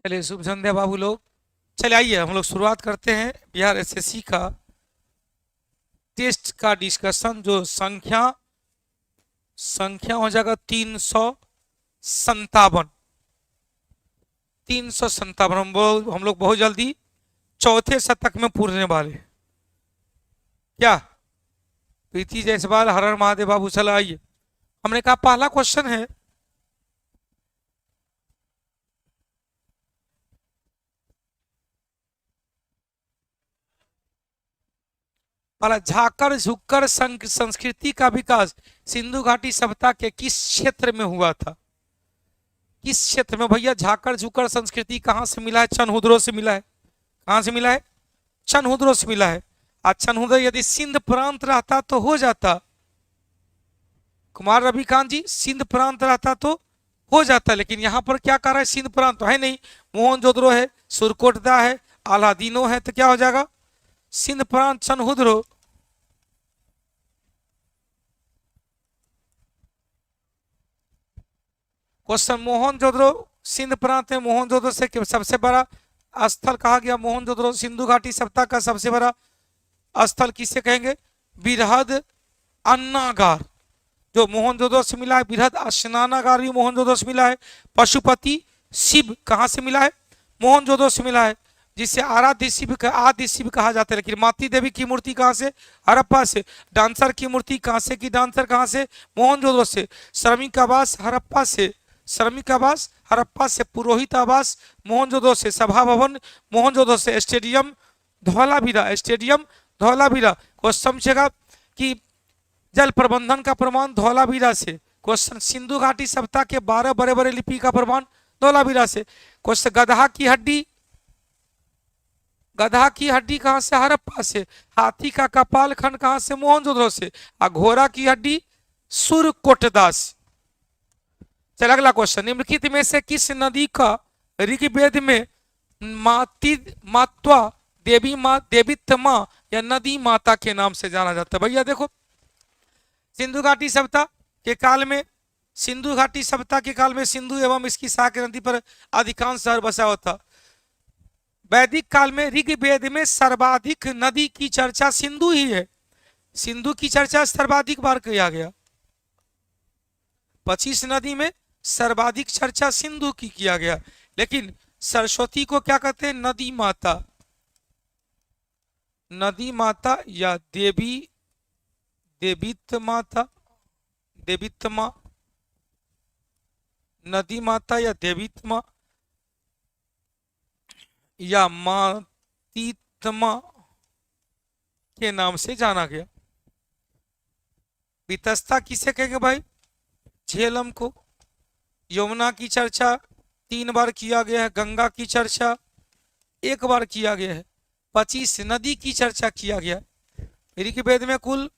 चलिए शुभ संध्या बाबू लोग। चलिए आइए हम लोग शुरुआत करते हैं बिहार एसएससी का टेस्ट का डिस्कशन। जो संख्या संख्या हो जाएगा 357। 357 हम लोग बहुत जल्दी चौथे शतक में पूरने वाले। क्या प्रीति जायसवाल, हर हर महादेव बाबू, चला आइए। हमने कहा पहला क्वेश्चन है, पहला झाकर झुक्कर संस्कृति का विकास सिंधु घाटी सभ्यता के किस क्षेत्र में हुआ था? किस क्षेत्र में भैया झाकर झुकर संस्कृति कहाँ से मिला है? चनहुद्रो से मिला है। कहाँ से मिला है? चनहुद्रो से मिला है। आज चनहुद्र यदि सिंध प्रांत रहता तो हो जाता। कुमार रविकांत जी, सिंध प्रांत रहता तो हो जाता, लेकिन यहाँ पर क्या कर रहा है? सिंध प्रांत तो है नहीं। मोहनजोदड़ो है, सुरकोटदा है, आलादीनो है, तो क्या हो जाएगा? सिंध प्रांत चनहुद्रो। क्वेश्चन, मोहनजोदड़ो सिंध प्रांत में मोहनजोदड़ो से सबसे बड़ा स्थल कहा गया? मोहनजोदड़ो सिंधु घाटी सभ्यता का सबसे बड़ा स्थल किसे कहेंगे? बृहद अन्नागार, जो मोहनजोदड़ो से मिला है। बृहद स्नानागार भी मोहनजोदड़ो से मिला है। पशुपति शिव कहाँ से मिला है? मोहनजोदड़ो से मिला है, जिसे आदि शिव कहा जाता है। लेकिन माती देवी की मूर्ति कहाँ से? हड़प्पा से। डांसर की मूर्ति कांसे की डांसर कहाँ से? मोहनजोदड़ो से। श्रमिक आवास हड़प्पा से। श्रमिक आवास हड़प्पा से। पुरोहित आवास मोहनजोदड़ो से। सभा भवन मोहनजोदड़ो से। Stadium Dholavira, stadium Dholavira. Question पूछेगा कि जल प्रबंधन का प्रमाण धौलावीरा से। क्वेश्चन, सिंधु घाटी सभ्यता के 12 बड़े बड़े लिपि का प्रमाण धौलावीरा से। क्वेश्चन, गधा की हड्डी कहां से? हड़प्पा से। हाथी का कपाल खंड कहां से? मोहनजोदड़ो से। और घोड़ा की हड्डी सुरकोटदा से। चल अगला क्वेश्चन, निम्नलिखित में से किस नदी का ऋग्वेद में मातवा देवित माँ या नदी माता के नाम से जाना जाता है? भैया देखो, सिंधु घाटी सभ्यता के काल में सिंधु एवं इसकी शाख नदी पर अधिकांश शहर बसा हुआ था। वैदिक काल में ऋग्वेद में सर्वाधिक नदी की चर्चा सिंधु ही है। सिंधु की चर्चा सर्वाधिक बार किया गया। 25 नदी में सर्वाधिक चर्चा सिंधु की किया गया। लेकिन सरस्वती को क्या कहते हैं? नदी माता। नदी माता या देवी, देवित माता, देवित माँ, नदी माता या देवित माँ या मातीतमा के नाम से जाना गया। वितस्ता किसे कहेंगे भाई? झेलम को। यमुना की चर्चा 3 बार किया गया है। गंगा की चर्चा 1 बार किया गया है। 25 नदी की चर्चा किया गया। ऋग्वेद में कुल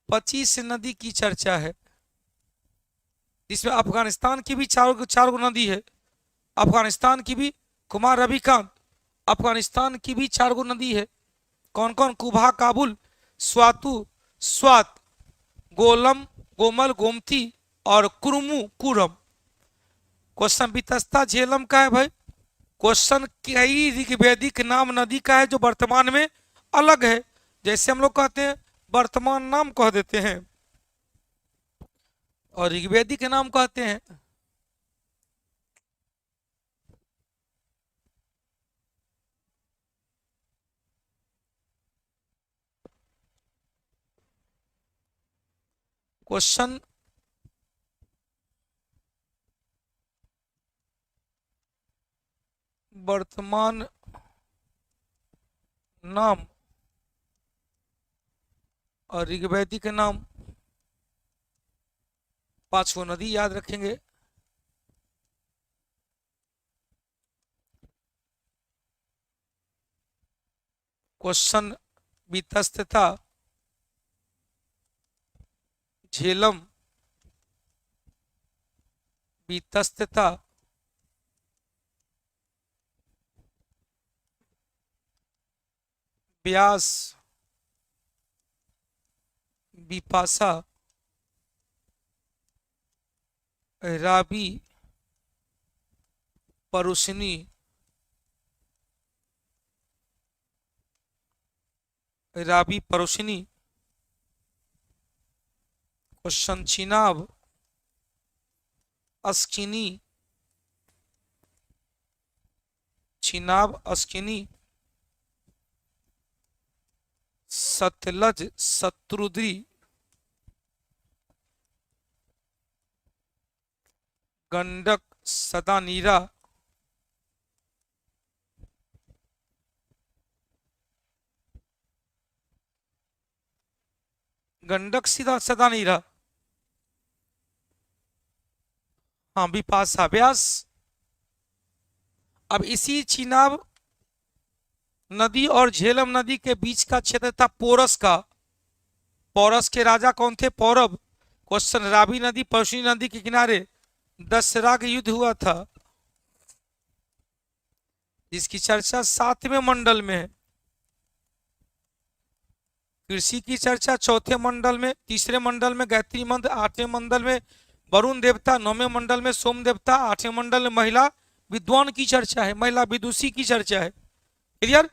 25 नदी की चर्चा है, जिसमें अफगानिस्तान की भी चार गो नदी है। अफगानिस्तान की भी, कुमार रविकांत, अफगानिस्तान की भी 4 गो नदी है। कौन कौन? कुबा, काबुल, स्वातु, स्वात, गोलम, गोमल, गोमती और कुरुमु, कुरम। क्वेश्चन, वितस्ता झेलम का है भाई। क्वेश्चन, कई ऋग्वेदिक नाम नदी का है जो वर्तमान में अलग है। जैसे हम लोग कहते हैं वर्तमान नाम कह देते हैं और ऋग्वेदिक नाम कहते हैं। क्वेश्चन, वर्तमान नाम और ऋग्वेदिक नाम, 5 गो नदी याद रखेंगे। क्वेश्चन, वितस्तता, झेलम, वितस्तता, व्यास, विपाशा, रावी परुषनी, राबी परुषनी। क्वेश्चन चिनाब अस्किनी, चिनाब अस्किनी। सतलज शत्रुद्री, गंडक सदानीरा। गंडक सीधा सदानीरा। हाँ बिपाशा व्यास। अब इसी चिनाब नदी और झेलम नदी के बीच का क्षेत्र था पोरस का। पोरस के राजा कौन थे? पौरव। क्वेश्चन रावी नदी परुषणी नदी के किनारे दशरथ युद्ध हुआ था, जिसकी चर्चा 7वें मंडल में है। कृषि की चर्चा 4थे मंडल में, 3रे मंडल में गायत्री मंत्र, 8वें मंडल में वरुण देवता, 9वें मंडल में सोम देवता, 8वें मंडल में महिला विद्वान की चर्चा है, महिला विदुषी की चर्चा है। क्लियर?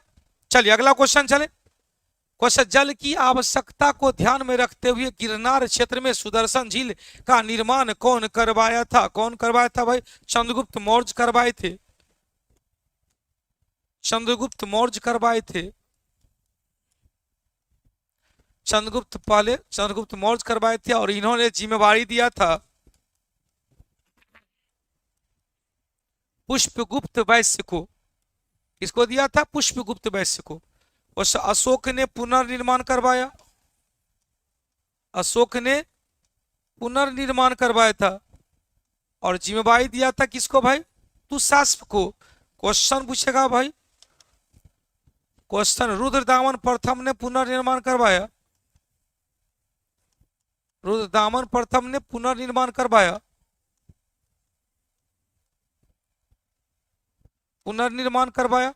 चलिए अगला क्वेश्चन चले। क्वेश्चन जल की आवश्यकता को ध्यान में रखते हुए गिरनार क्षेत्र में सुदर्शन झील का निर्माण कौन करवाया था? कौन करवाया था भाई? चंद्रगुप्त मौर्य करवाए थे। चंद्रगुप्त मौर्य करवाए थे। चंद्रगुप्त मौर्य करवाए थे और इन्होंने जिम्मेवारी दिया था पुष्पगुप्त वैश्य को। किसको दिया था? पुष्पगुप्त वैश्य को। और अशोक ने पुनर्निर्माण करवाया। अशोक ने पुनर्निर्माण करवाया था और जिम्मेवारी दिया था किसको भाई? दुशासन को। क्वेश्चन पूछेगा भाई, क्वेश्चन रुद्रदामन प्रथम ने पुनर्निर्माण करवाया। रुद्रदामन प्रथम ने पुनर्निर्माण करवाया। पुनर्निर्माण करवाया।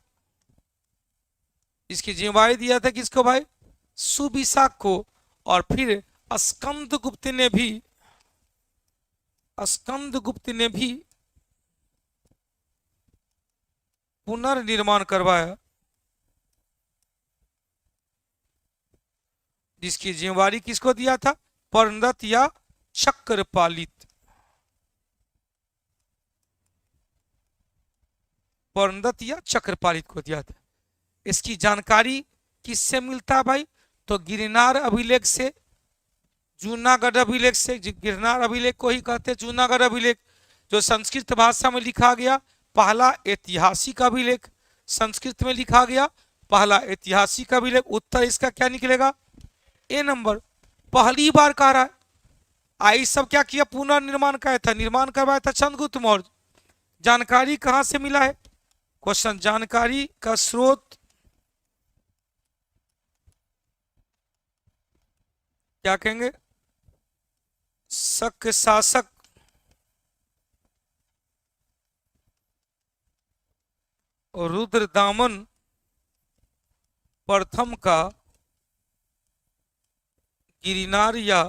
इसकी जिम्मेवारी दिया था किसको भाई? सुविशाख को। और फिर स्कंदगुप्त ने भी पुनर्निर्माण करवाया, जिसकी जिम्मेवारी किसको दिया था? पर्णदत्त या चक्रपालित। पर्णदत्त या चक्रपालित को दिया था। इसकी जानकारी किससे मिलता है भाई? तो गिरनार अभिलेख से, जूनागढ़ अभिलेख से। गिरनार अभिलेख को ही कहते हैं जूनागढ़ अभिलेख, जो संस्कृत भाषा में लिखा गया पहला ऐतिहासिक अभिलेख। संस्कृत में लिखा गया पहला ऐतिहासिक अभिलेख। उत्तर इसका क्या निकलेगा? ए नंबर। पहली बार कह रहा है। आई सब क्या किया? पुनर्निर्माण का था, निर्माण करवाया था चंद्रगुप्त मौर्य। जानकारी कहां से मिला है? क्वेश्चन जानकारी का स्रोत क्या कहेंगे? शक शासक रुद्रदामन प्रथम का गिरनार या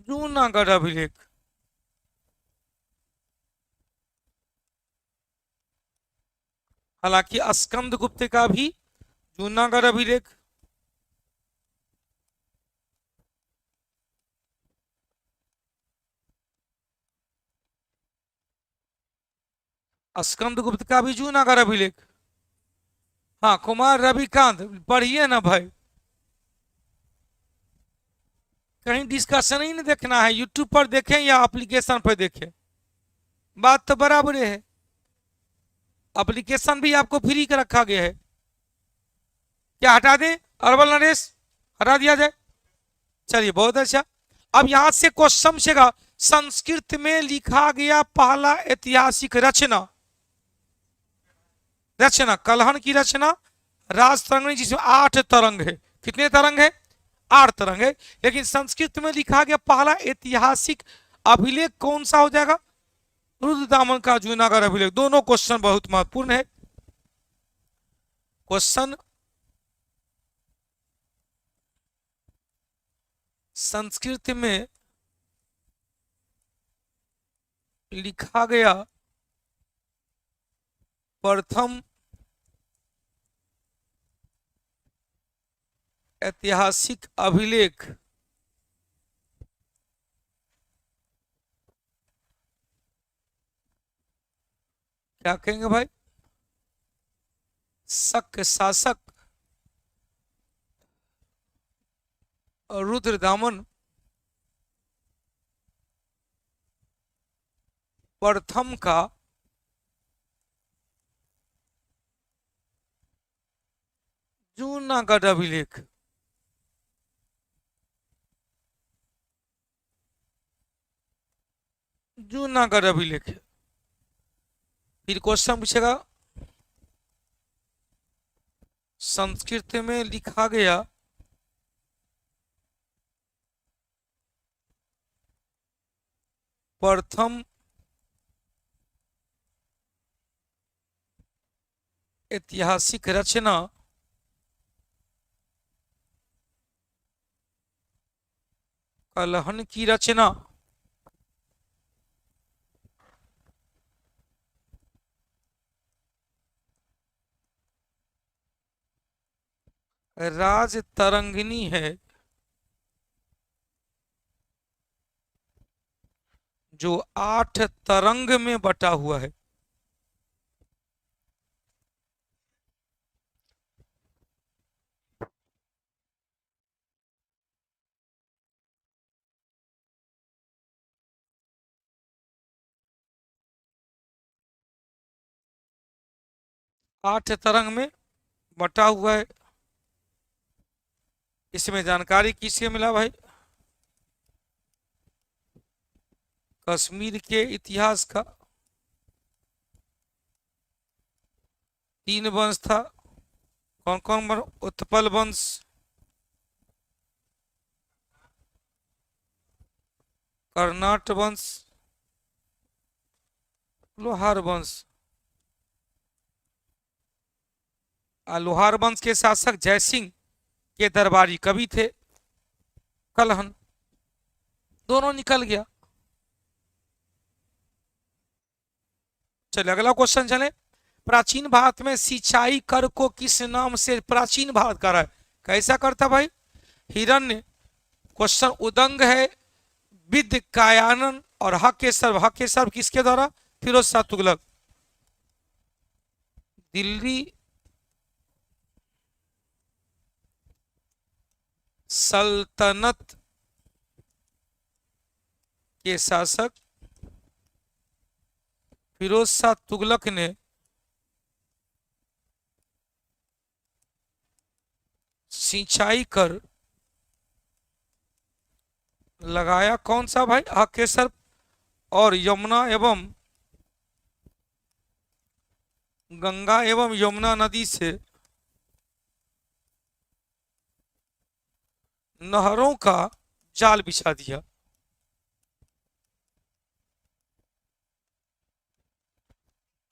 जूनागढ़ अभिलेख। हालांकि स्कंदगुप्त का भी जूनागढ़ अभिलेख। स्कंदगुप्त का भी जूनागढ़ अभिलेख। हाँ कुमार रविकांत पढ़िए ना भाई, कहीं डिस्कशन ही नहीं देखना है। यूट्यूब पर देखें या एप्लीकेशन पर देखें, बात तो बराबर है। एप्लीकेशन भी आपको फ्री का रखा गया है। क्या हटा दें? अरबल नरेश हटा दिया जाए। चलिए बहुत अच्छा। अब यहां से क्वेश्चन पूछेगा, संस्कृत में लिखा गया पहला ऐतिहासिक रचना। रचना कलहन की रचना राज तरंग, जिसमें 8 तरंग है। कितने तरंग है? 8 तरंग है। लेकिन संस्कृत में लिखा गया पहला ऐतिहासिक अभिलेख कौन सा हो जाएगा? रुद्रदामन का जूनागढ़ अभिलेख। दोनों क्वेश्चन बहुत महत्वपूर्ण है। क्वेश्चन संस्कृत में लिखा गया प्रथम ऐतिहासिक अभिलेख क्या कहेंगे भाई? शक शासक रुद्रदामन प्रथम का जूनागढ़ अभिलेख। जूनागढ़ अभिलेख। फिर क्वेश्चन पूछेगा संस्कृत में लिखा गया प्रथम ऐतिहासिक रचना कलहन की रचना राज तरंगिणी है, जो 8 तरंग में बटा हुआ है। आठ तरंग में बटा हुआ है। इसमें जानकारी किससे मिला भाई? कश्मीर के इतिहास का 3 वंश था। कौन कौन? उत्पल वंश, कर्नाट वंश, लोहार वंश। लोहार वंश के शासक जयसिंह के दरबारी कवि थे कलहन। दोनों निकल गया। चलिए अगला क्वेश्चन चले। प्राचीन भारत में सिंचाई कर को किस नाम से प्राचीन भारत कर है? कैसा करता भाई? हिरण्य। क्वेश्चन उदंग है, विद कायानन और हक के सर्व। हक के सर्व किसके द्वारा? फिरोज शाह तुगलक। दिल्ली सल्तनत के शासक फिरोज शाह तुगलक ने सिंचाई कर लगाया कौन सा भाई? हकेसर और यमुना एवं गंगा एवं यमुना नदी से नहरों का जाल बिछा दिया।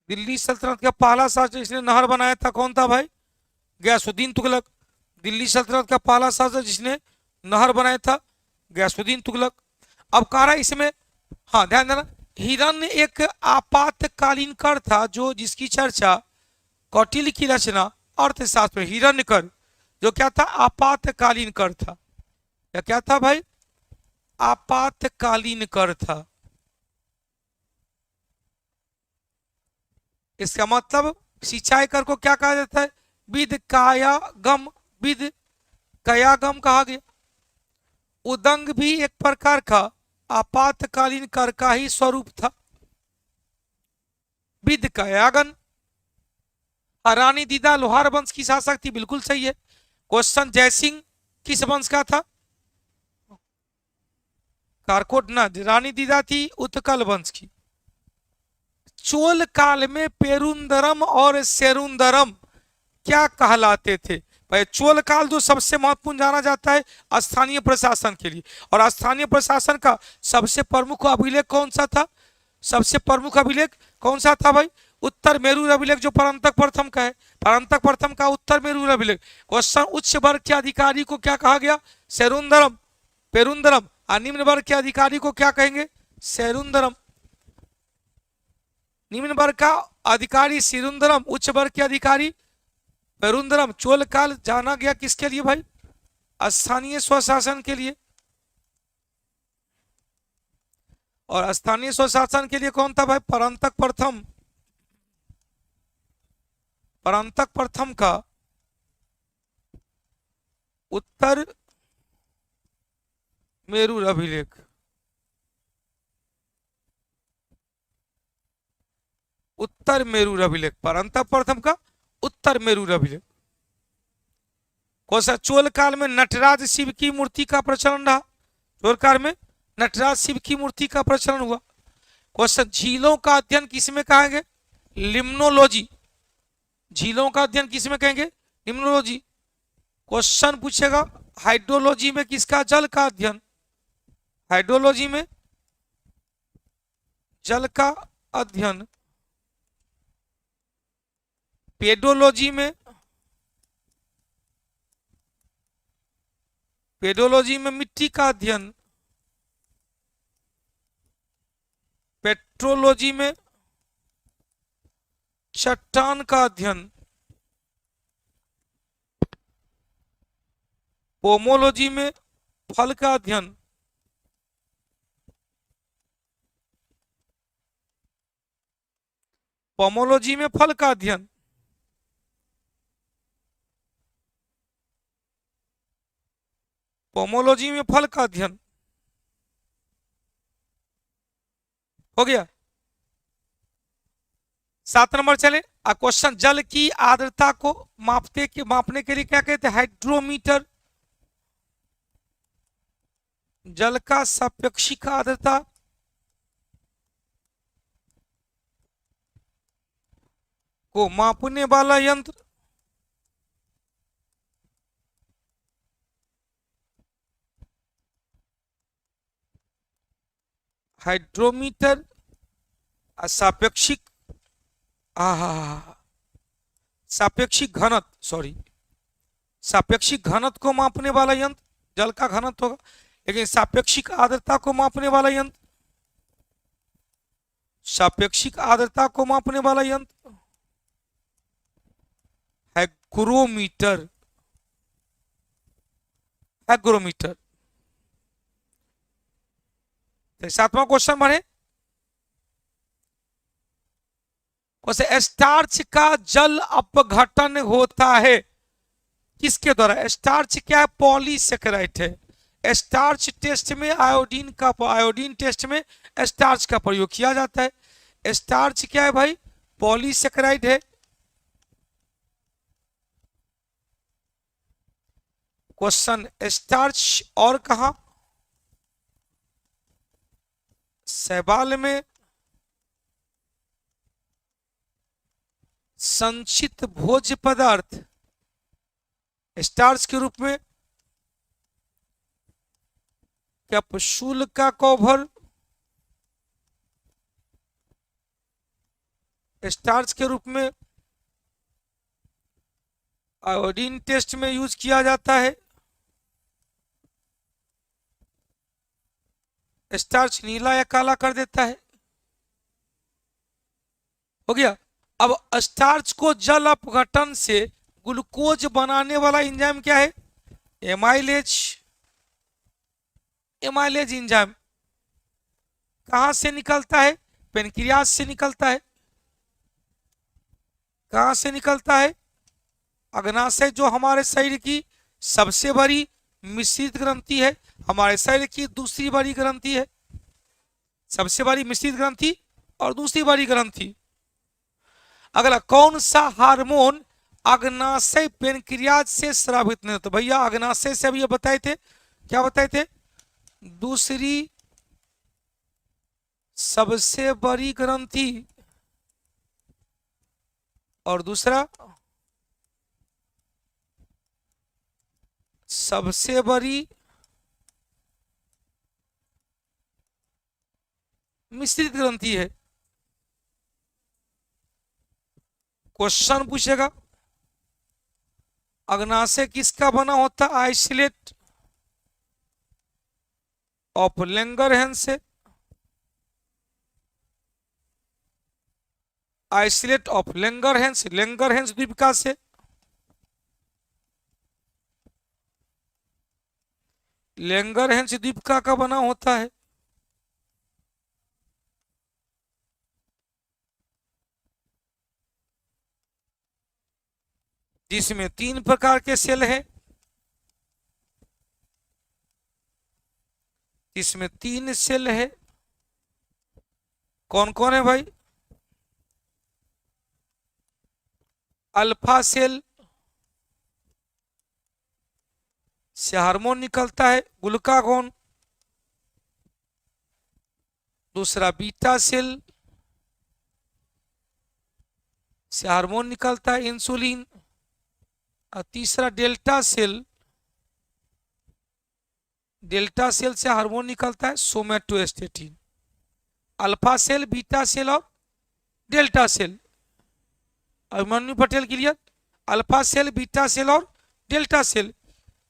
दिल्ली सल्तनत का पहला शासक जिसने नहर बनाया था कौन था भाई? गयासुद्दीन तुगलक। दिल्ली सल्तनत का पहला शासक जिसने नहर बनाया था गयासुद्दीन तुगलक। अब कह रहा है इसमें, हाँ ध्यान देना, हिरण्य एक आपातकालीन कर था जो जिसकी चर्चा कौटिल्य की रचना अर्थशास्त्र में हिरण्य कर, जो क्या था? आपातकालीन कर था। या क्या था भाई? आपातकालीन कर था। इसका मतलब सिंचाई कर को क्या कहा जाता है? विद कायागम। विद कायागम कहा गया। उदंग भी एक प्रकार का आपातकालीन कर का ही स्वरूप था। विद कायागन। रानी दीदा लोहार वंश की शासक थी, बिल्कुल सही है। क्वेश्चन जयसिंह किस वंश का था? कारकोट ना, रानी दीदा थी उत्कल वंश की। चोल काल में पेरुंदरम और सेरुंदरम क्या कहलाते थे भाई? चोल काल जो सबसे महत्वपूर्ण जाना जाता है स्थानीय प्रशासन के लिए, और स्थानीय प्रशासन का सबसे प्रमुख अभिलेख कौन सा था? सबसे प्रमुख अभिलेख कौन सा था भाई? उत्तर मेरू अभिलेख, जो परंतक प्रथम का है। परंतक प्रथम का उत्तर मेरू अभिलेख। क्वेश्चन उच्च वर्ग के अधिकारी को क्या कहा गया? सेरुंदरम, पेरुंदरम। और निम्न वर्ग के अधिकारी को क्या कहेंगे? सेरुंदरम। निम्न वर्ग का अधिकारी सिरुंदरम, उच्च वर्ग के अधिकारी पेरुंदरम। चोल काल जाना गया किसके लिए भाई? स्थानीय स्वशासन के लिए। और स्थानीय स्वशासन के लिए कौन था भाई? परंतक प्रथम। परंतक प्रथम का उत्तर मेरू अभिलेख। उत्तर मेरू अभिलेख, परंतक प्रथम का उत्तर मेरू अभिलेख। क्वेश्चन, चोल काल में नटराज शिव की मूर्ति का प्रचलन रहा। चोल काल में नटराज शिव की मूर्ति का प्रचलन हुआ। क्वेश्चन, झीलों का अध्ययन किसमें कहेंगे? लिम्नोलॉजी। झीलों का अध्ययन किसमें कहेंगे? लिम्नोलॉजी। क्वेश्चन पूछेगा हाइड्रोलॉजी में किसका? जल का अध्ययन। हाइड्रोलॉजी में जल का अध्ययन। पेडोलॉजी में, पेडोलॉजी में मिट्टी का अध्ययन। पेट्रोलॉजी में चट्टान का अध्ययन। पोमोलॉजी में फल का अध्ययन। पोमोलॉजी में फल का अध्ययन। पोमोलॉजी में फल का अध्ययन। हो गया। 7 नंबर चले। क्वेश्चन, जल की आर्द्रता को मापने के लिए क्या कहते हैं? हाइड्रोमीटर। जल का सापेक्षिक आर्द्रता को मापने वाला यंत्र हाइड्रोमीटर। सापेक्षिक सापेक्षिक घनत्व, सॉरी, सापेक्षिक घनत्व को मापने वाला यंत्र जल का घनत्व होगा, लेकिन सापेक्षिक आर्द्रता को मापने वाला यंत्र, सापेक्षिक आर्द्रता को मापने वाला यंत्र हैग्रोमीटर। हैग्रोमीटर। तो 7वां क्वेश्चन बढ़े। क्वेश्चन, स्टार्च का जल अपघटन होता है किसके द्वारा? स्टार्च क्या है? पॉलीसेकेराइड है। स्टार्च टेस्ट में आयोडीन टेस्ट में स्टार्च का प्रयोग किया जाता है। स्टार्च क्या है भाई? पॉलीसेकेराइड है। क्वेश्चन, स्टार्च और कहा? शैवाल में संचित भोज्य पदार्थ स्टार्च के रूप में कैप्सूल का कवर स्टार्च के रूप में आयोडीन टेस्ट में यूज किया जाता है। स्टार्च नीला या काला कर देता है। हो गया। अब स्टार्च को जल अपघटन से ग्लूकोज बनाने वाला एंजाइम क्या है? एमाइलेज। एमाइलेज एंजाइम कहां से निकलता है? पेनक्रियास से निकलता है। कहां से निकलता है? अग्नाशय, जो हमारे शरीर की सबसे बड़ी मिश्रित ग्रंथि है, हमारे शरीर की दूसरी बड़ी ग्रंथि है। सबसे बड़ी मिश्रित ग्रंथि और दूसरी बड़ी ग्रंथि। अगला, कौन सा हार्मोन अग्नाशय पेनक्रियाज से स्रावित नहीं होता? भैया अग्नाशय से अभी ये बताए थे, क्या बताए थे? दूसरी सबसे बड़ी ग्रंथि और दूसरा सबसे बड़ी मिश्रित ग्रंथि है। क्वेश्चन पूछेगा अग्नाशय किसका बना होता? आइसोलेट ऑफ लैंगरहैंस से। आइसोलेट ऑफ लेंगरहैंस, लेंगरहैंस द्वीपिका से, लेंगरहैंस द्वीपिका का बना होता है। जिसमें 3 प्रकार के सेल हैं, इसमें 3 सेल है। कौन कौन है भाई? अल्फा सेल से हार्मोन निकलता है ग्लूकागोन। दूसरा बीटा सेल से हार्मोन निकलता है इंसुलिन। और तीसरा डेल्टा सेल, डेल्टा सेल से हार्मोन निकलता है somatostatin. Alpha cell, beta cell और delta cell. Abhimanyu Patel clear? Alpha cell, beta cell और डेल्टा सेल।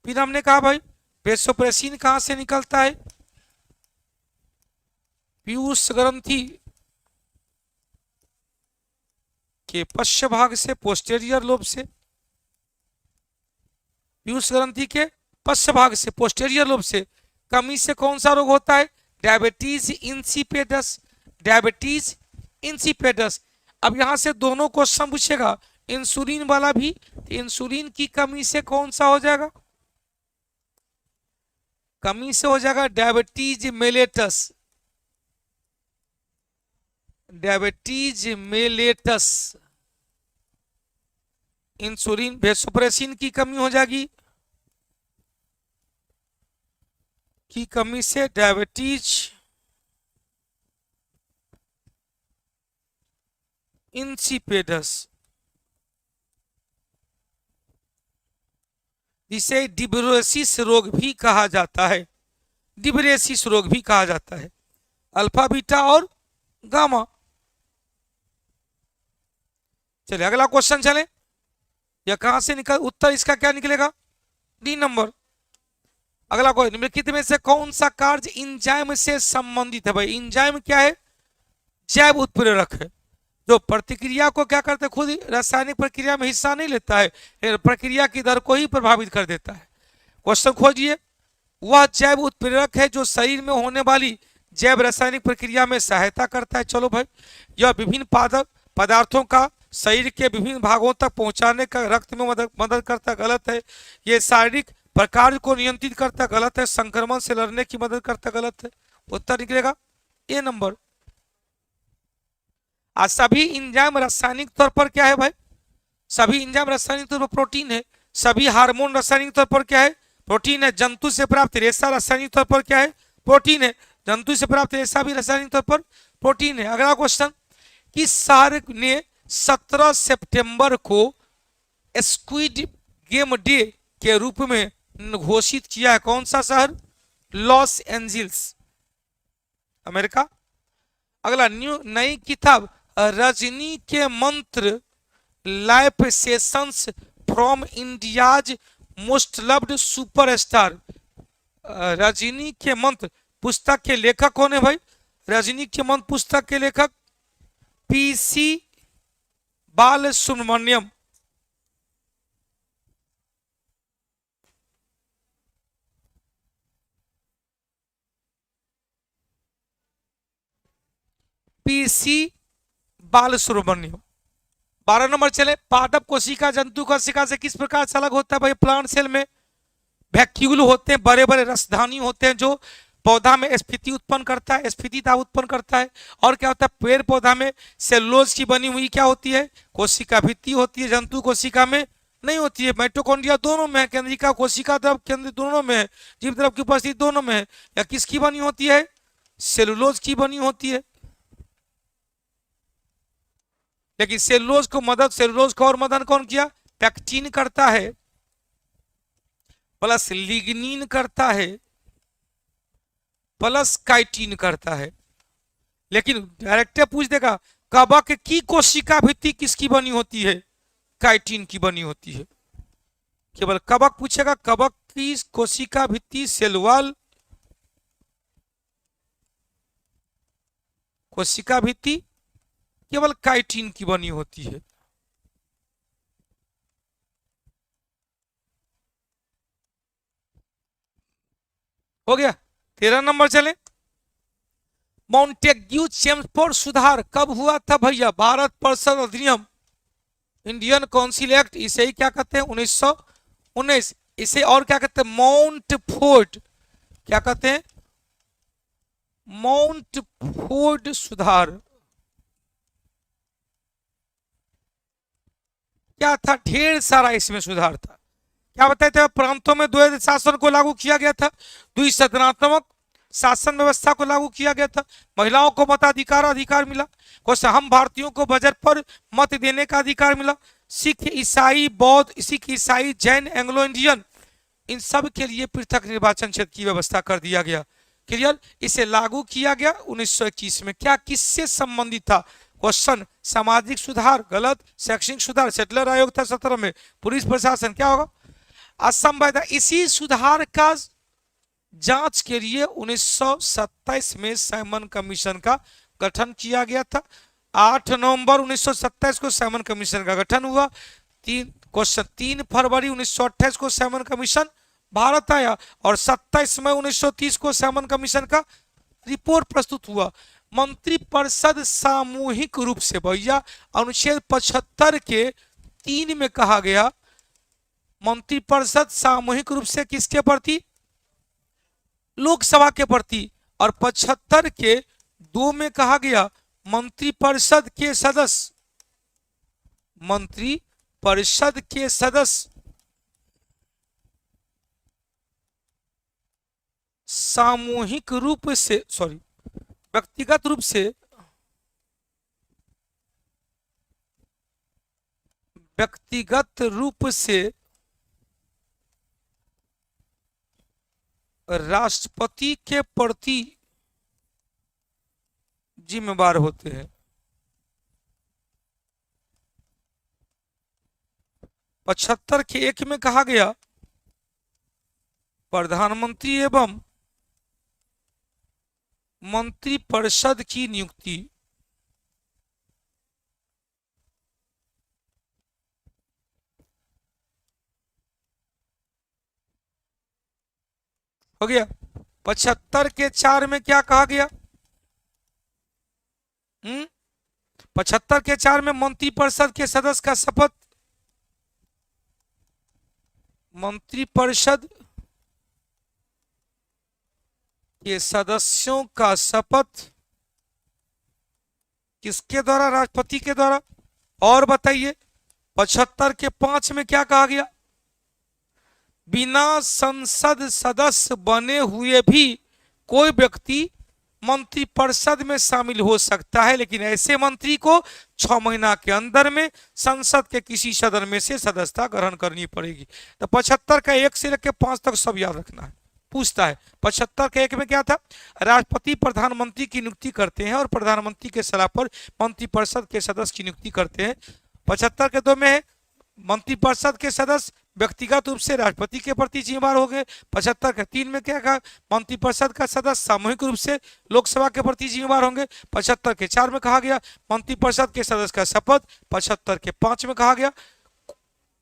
फिर हमने कहा भाई वेसोप्रेसिन कहां से निकलता है? पीयूष ग्रंथि के पश्च भाग से, पोस्टेरियर लोब से। पीयूष ग्रंथि के पश्च भाग से, पोस्टेरियर लोब से कमी से कौन सा रोग होता है? Diabetes insipidus, diabetes insipidus. अब यहां से दोनों क्वेश्चन पूछेगा, इंसुलिन वाला भी। इंसुलिन की कमी से कौन सा हो जाएगा? कमी से हो जाएगा diabetes mellitus, diabetes mellitus. Insulin vasopressin की कमी हो जाएगी, की कमी से डायबिटीज इंसिपेडस, जिसे डिब्रेसिस रोग भी कहा जाता है, डिब्रेसिस रोग भी कहा जाता है। अल्फा, बीटा और गामा। चलिए अगला क्वेश्चन चले। यह कहां से निकल, उत्तर इसका क्या निकलेगा? D number. अगला क्वेश्चन, निम्नलिखित में से कौन सा कार्य इंजाइम से संबंधित है? भाई इंजाइम क्या है? जैव उत्प्रेरक है, जो प्रतिक्रिया को क्या करते हैं, खुद रासायनिक प्रक्रिया में हिस्सा नहीं लेता है, प्रक्रिया की दर को ही प्रभावित कर देता है। क्वेश्चन खोजिए। वह जैव उत्प्रेरक है जो शरीर में होने वाली जैव रासायनिक प्रक्रिया में सहायता करता है। चलो भाई, यह विभिन्न पदार्थों का शरीर के विभिन्न भागों तक पहुंचाने का रक्त में मदद करता, गलत है। ये शारीरिक प्रकार को नियंत्रित करता, गलत है। संक्रमण से लड़ने की मदद करता, गलत है। उत्तर निकलेगा ए नंबर। आज सभी इंजाइम रासायनिक तौर पर क्या है भाई? सभी इंजाइम रासायनिक तौर पर प्रोटीन है। सभी हार्मोन रासायनिक तौर पर क्या है? प्रोटीन है। जंतु से प्राप्त रेशा रासायनिक तौर पर क्या है? प्रोटीन है। जंतु से प्राप्त रेशा भी रासायनिक तौर पर प्रोटीन है। अगला क्वेश्चन, किस शहर ने 17 सितंबर को स्क्विड गेम डे के रूप में घोषित किया है? कौन सा शहर? Los Angeles, America. अगला, नई किताब रजनी के मंत्र, life sessions from India's most loved superstar. Rajni के मंत्र पुस्तक के लेखक कौन है भाई? रजनी के मंत्र पुस्तक के लेखक पीसी बालसुब्रमण्यम। पीसी बालसुब्रमण्यम। 12 नंबर चले। पादप कोशिका जंतु कोशिका से किस प्रकार से अलग होता है भाई? प्लांट सेल में वैक्यूल होते हैं, बड़े बड़े रसधानी होते हैं, जो पौधा में स्फीति उत्पन्न करता है, स्फीति दाब उत्पन्न करता है। और क्या होता है? पेड़ पौधा में सेलुलोज की बनी हुई क्या होती है? कोशिका भित्ति होती है। जंतु कोशिका में नहीं होती है। माइटोकॉन्ड्रिया दोनों में है, केंद्रिका कोशिका द्रव केंद्र दोनों में है, जीव द्रव की उपस्थिति दोनों में है। या किसकी बनी होती है? सेलुलोज की बनी होती है। लेकिन सेलुलोज को और मदद कौन किया? पैक्टिन करता है, प्लस लिग्निन करता है, प्लस काइटिन करता है। लेकिन डायरेक्ट पूछ देगा कवक की कोशिका भित्ति किसकी बनी होती है? काइटिन की बनी होती है। केवल कवक पूछेगा, कवक की कोशिका भित्ति सेल वॉल, कोशिका भित्ति केवल काइटिन की बनी होती है। हो गया। 13 नंबर चले। मॉन्टेग्यू चेम्सफोर्ड सुधार कब हुआ था भैया? भारत परिषद अधिनियम, इंडियन काउंसिल एक्ट, इसे ही क्या कहते हैं? 1919। इसे और क्या कहते हैं? माउंट फोर्ट, क्या कहते हैं? माउंट फोर्ट सुधार। क्या था? ढेर सारा इसमें सुधार था। क्या बताए थे? प्रांतों में द्वैध शासन को लागू किया गया था, द्विसदनात्मक शासन व्यवस्था को लागू किया गया था, महिलाओं को मताधिकार अधिकार मिला, कुछ हम भारतीयों को बजट पर मत देने का अधिकार मिला, सिख ईसाई बौद्ध, सिख ईसाई जैन एंग्लो इंडियन, इन सब के लिए पृथक निर्वाचन क्षेत्र की व्यवस्था कर दिया गया। क्लियर? इसे लागू किया गया 1921 में। क्या किससे संबंधित था? क्वेश्चन, सामाजिक सुधार गलत, शैक्षणिक सुधार, सेटलर आयोग था 17 में, पुलिस प्रशासन, क्या होगा? असंभव था। इसी सुधार का जांच के लिए 1927 में साइमन कमीशन का गठन किया गया था। 8 नवंबर 1927 को साइमन कमीशन का गठन हुआ। 3 फरवरी 1928 को साइमन कमीशन भारत आया और 27 मई 1930 को साइमन कमीशन का रिपोर्ट प्रस्तुत हुआ। मंत्रिपरिषद सामूहिक रूप से भैया अनुच्छेद 75 के 3 में कहा गया, मंत्रिपरिषद सामूहिक रूप से किसके प्रति? लोकसभा के प्रति। और 75 के 2 में कहा गया मंत्रिपरिषद के सदस्य, मंत्रिपरिषद के सदस्य सामूहिक रूप से, सॉरी, व्यक्तिगत रूप से, व्यक्तिगत रूप से राष्ट्रपति के प्रति जिम्मेदार होते हैं। 75 के 1 में कहा गया प्रधानमंत्री एवं मंत्रिपरिषद की नियुक्ति हो गया। 75 के 4 में क्या कहा गया? 75 के 4 में मंत्रिपरिषद के सदस्य का शपथ, मंत्रिपरिषद के सदस्यों का शपथ किसके द्वारा? राष्ट्रपति के द्वारा। और बताइए 75 के 5 में क्या कहा गया? बिना संसद सदस्य बने हुए भी कोई व्यक्ति मंत्रिपरिषद में शामिल हो सकता है, लेकिन ऐसे मंत्री को 6 महीना के अंदर में संसद के किसी सदन में से सदस्यता ग्रहण करनी पड़ेगी। तो 75 का 1 से लेकर 5 तक सब याद रखना है। पूछता है 75 के 1 में क्या था? राष्ट्रपति प्रधानमंत्री की नियुक्ति करते हैं और प्रधानमंत्री के सलाह पर मंत्रिपरिषद के सदस्य की नियुक्ति करते हैं। 75 के 2 में है मंत्रिपरिषद के सदस्य व्यक्तिगत रूप से राष्ट्रपति के प्रति जिम्मेदार हो गए। 75 के 3 में क्या कहा? मंत्रिपरिषद का सदस्य सामूहिक रूप से लोकसभा के प्रति जिम्मेदार होंगे। 75 के 4 में कहा गया मंत्रिपरिषद के सदस्य का शपथ। 75 के 5 में कहा गया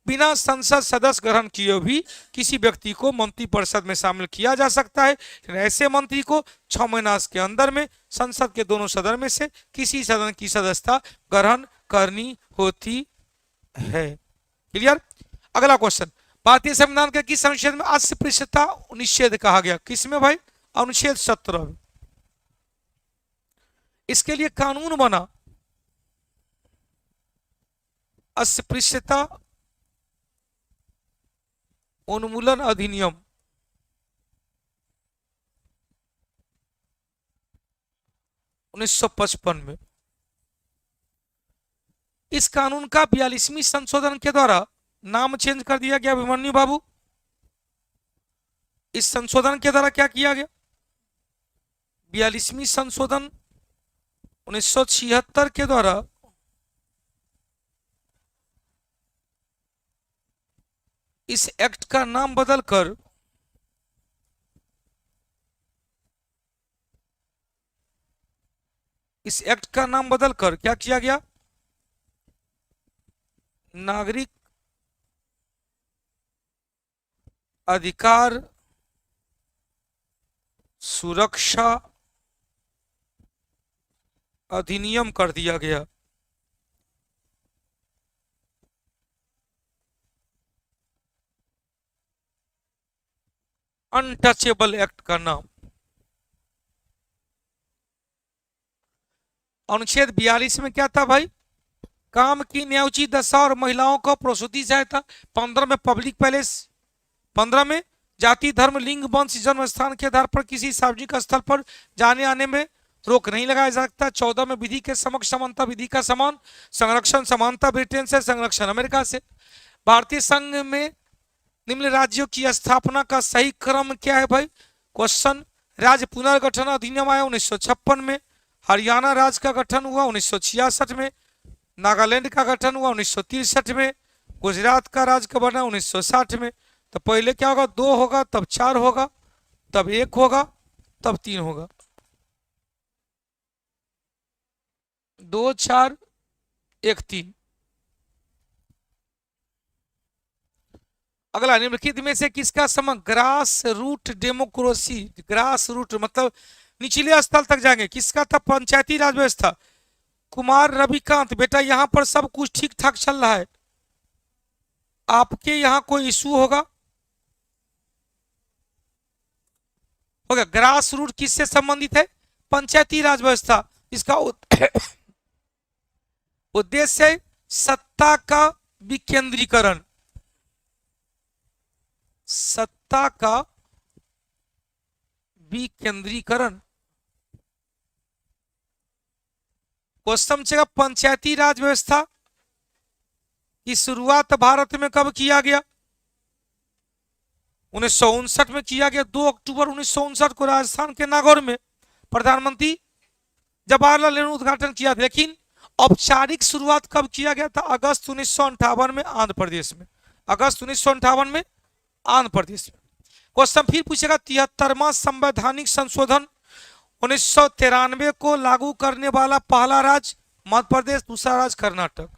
बिना संसद सदस्य ग्रहण किए भी किसी व्यक्ति को मंत्रिपरिषद में शामिल किया जा सकता है, ऐसे मंत्री को 6 महीना के अंदर में संसद के दोनों सदन में से किसी सदन की सदस्यता ग्रहण करनी होती है। क्लियर? अगला क्वेश्चन, भारतीय संविधान के किस अनुच्छेद में अस्पृश्यता निषेध कहा गया? किसमें भाई? अनुच्छेद 17 में। इसके लिए कानून बना अस्पृश्यता उन्मूलन अधिनियम 1955 में। इस कानून का 42वीं संशोधन के द्वारा नाम चेंज कर दिया गया। अभिमन्यु बाबू, इस संशोधन के द्वारा क्या किया गया? 42वीं संशोधन 1976 के द्वारा इस एक्ट का नाम बदलकर इस एक्ट का नाम बदलकर क्या किया गया? नागरिक अधिकार सुरक्षा अधिनियम कर दिया गया। अनटचेबल एक्ट का नाम। अनुच्छेद 42 में क्या था भाई? काम की न्यायोचित दशा और महिलाओं को प्रसूति सहायता। 15 में पब्लिक पैलेस। 15 में जाति धर्म लिंग वंश जन्म स्थान के आधार पर किसी सार्वजनिक स्थल पर जाने आने में रोक नहीं लगाया जा सकता। 14 में विधि के समक्ष समानता विधि का समान संरक्षण। समानता ब्रिटेन से, संरक्षण अमेरिका से। भारतीय संघ में निम्न राज्यों की स्थापना का सही क्रम क्या है भाई? क्वेश्चन। राज्य पुनर्गठन अधिनियम आया 1956 में। हरियाणा राज्य का गठन हुआ 1966 में। नागालैंड का गठन हुआ 1963 में। गुजरात का राज्य का बना 1960 में। तो पहले क्या होगा? 2 होगा, तब 4 होगा, तब 1 होगा, तब 3 होगा। 2 4 1 3। अगला, निम्नलिखित में से किसका संबंध grass root democracy, grass root मतलब निचले स्थल तक जाएंगे, किसका था? पंचायती राज व्यवस्था। कुमार रविकांत, बेटा यहां पर सब कुछ ठीक ठाक चल रहा है, आपके यहां कोई इशू होगा? होगा। ग्रास रूट किससे संबंधित है? पंचायती राज व्यवस्था। इसका उद्देश्य है सत्ता का विकेंद्रीकरण, सत्ता का विकेंद्रीकरण। क्वेश्चन चलेगा, पंचायती राज व्यवस्था की शुरुआत भारत में कब किया गया? 1959 में किया गया। 2 अक्टूबर 1959 को राजस्थान के नागौर में प्रधानमंत्री जवाहरलाल नेहरू उद्घाटन किया था। लेकिन औपचारिक शुरुआत कब किया गया था? अगस्त 1958 में आंध्र प्रदेश में। अगस्त 1958 में आंध्र प्रदेश में। क्वेश्चन फिर पूछेगा, 73वां संवैधानिक संशोधन 1993 को लागू करने वाला पहला राज्य मध्य प्रदेश, दूसरा राज्य कर्नाटक।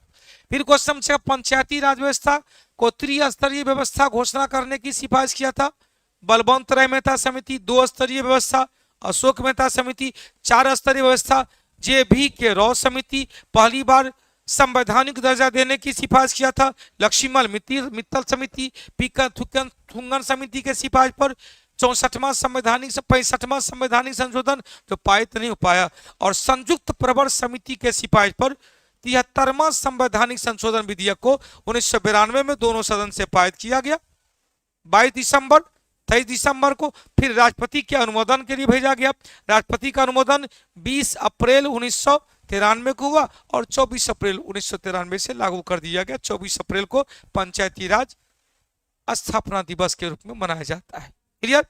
फिर क्वेश्चन पूछेगा, पंचायती राज व्यवस्था को त्रिस्तरीय व्यवस्था घोषणा करने की सिफारिश किया था बलवंत राय मेहता समिति। 2 स्तरीय व्यवस्था अशोक मेहता समिति। 4 स्तरीय व्यवस्था जे.भी. के राव समिति। पहली बार संवैधानिक दर्जा देने की सिफारिश किया था लक्ष्मण मित्तल समिति। थुंगन समिति के सिफारिश पर 65वां संवैधानिक संशोधन जो पारित नहीं हो पाया, और संयुक्त प्रवर समिति के सिफारिश पर 73वां संवैधानिक संशोधन विधेयक को 1992 में दोनों सदन से पारित किया गया 22 दिसंबर 23 दिसंबर को। फिर राष्ट्रपति के अनुमोदन के लिए भेजा गया। राष्ट्रपति का अनुमोदन 20 अप्रैल 1993 को हुआ और 24 अप्रैल 1993 से लागू कर दिया गया। 24 अप्रैल को पंचायती राज स्थापना दिवस के रूप में मनाया जाता है। क्लियर?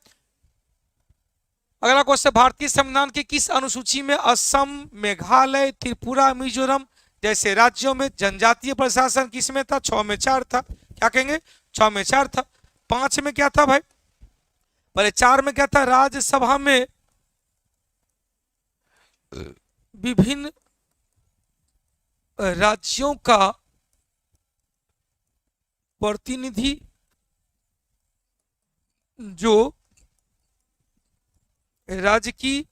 अगला क्वेश्चन, भारतीय संविधान की किस अनुसूची में असम, मेघालय, त्रिपुरा, मिजोरम जैसे राज्यों में जनजातीय प्रशासन किसमें था? 6 में 4 था। क्या कहेंगे? 6 में 4 था। 5 में क्या था भाई? पहले 4 में क्या था? राज्यसभा में विभिन्न राज्यों का प्रतिनिधि जो राज्य की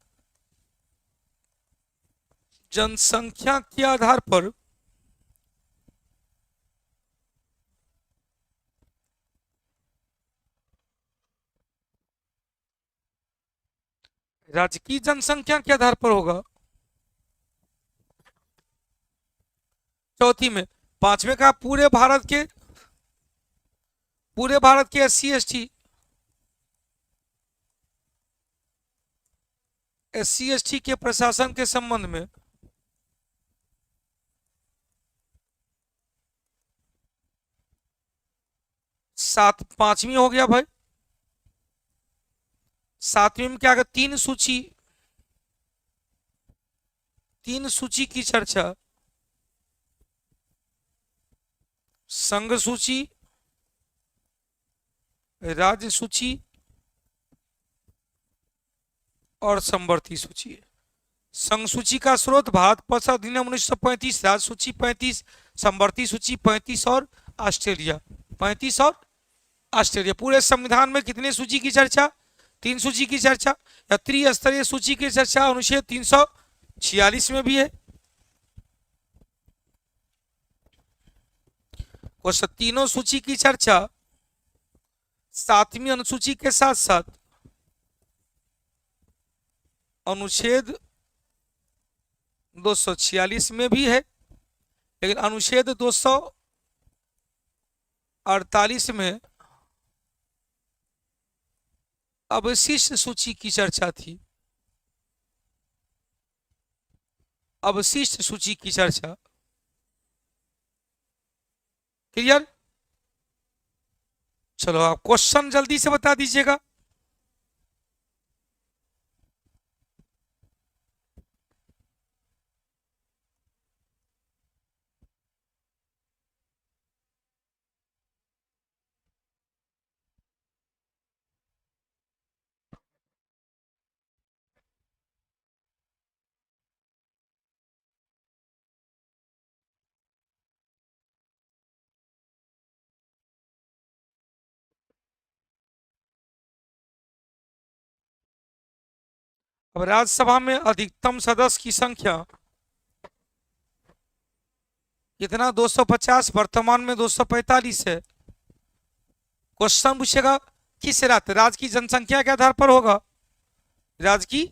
जनसंख्या के आधार पर राज्य की जनसंख्या के आधार पर होगा। चौथी में। 5वें का पूरे भारत के SC/ST के प्रशासन के संबंध में 5वीं हो गया भाई। 7वीं में क्या? 3 सूची की चर्चा, संघ सूची, राज्य सूची और समवर्ती सूची है। संघ सूची का स्रोत भारत परिषद अधिनियम 1935, राज्य सूची 35, समवर्ती सूची 35 और ऑस्ट्रेलिया 35 और ऑस्ट्रेलिया। पूरे संविधान में कितने सूची की चर्चा? 3 सूची की चर्चा या त्रिस्तरीय सूची की चर्चा अनुच्छेद 346 में भी है। क्वेश्चन, तीनों सूची की चर्चा 7वीं अनुसूची के साथ साथ अनुच्छेद 246 में भी है, लेकिन अनुच्छेद 248 में अवशिष्ट सूची की चर्चा थी। अवशिष्ट सूची की चर्चा। क्लियर? चलो आप क्वेश्चन जल्दी से बता दीजिएगा। अब राज्यसभा में अधिकतम सदस्य की संख्या कितना? 250, वर्तमान में 245 है। क्वेश्चन पूछेगा किस राज्य की जनसंख्या के आधार पर होगा? राज्य की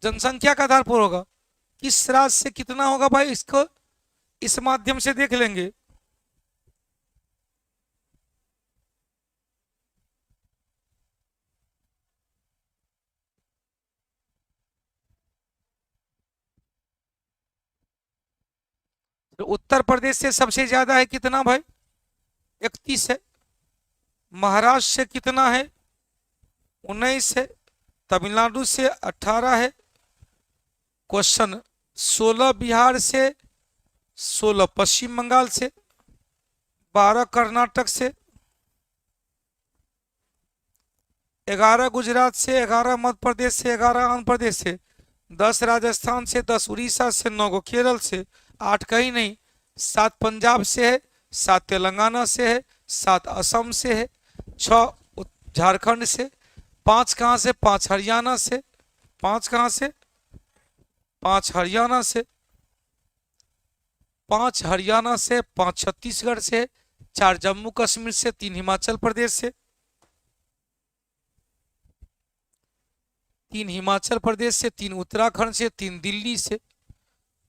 जनसंख्या के आधार पर होगा। किस राज्य से कितना होगा भाई, इसको इस माध्यम से देख लेंगे। तो उत्तर प्रदेश से सबसे ज्यादा है कितना भाई? 31 है। महाराष्ट्र से कितना है? 19 है। तमिलनाडु से 18 है। क्वेश्चन, 16 बिहार से, 16 पश्चिम बंगाल से, 12 कर्नाटक से, 11 गुजरात से, 11 मध्य प्रदेश से, 11 आंध्र प्रदेश से, 10 राजस्थान से, 10 उड़ीसा से, 9 केरल से, 8 कहीं नहीं, 7 पंजाब से है, 7 तेलंगाना से है, 7 असम से है, 6 झारखंड से, 5 कहाँ से? 5 हरियाणा से, 5 कहाँ से? 5 हरियाणा से, 5 हरियाणा से, 5 छत्तीसगढ़ से, 4 जम्मू कश्मीर से, 3 हिमाचल प्रदेश से, 3 हिमाचल प्रदेश से, 3 उत्तराखंड से, 3 दिल्ली से,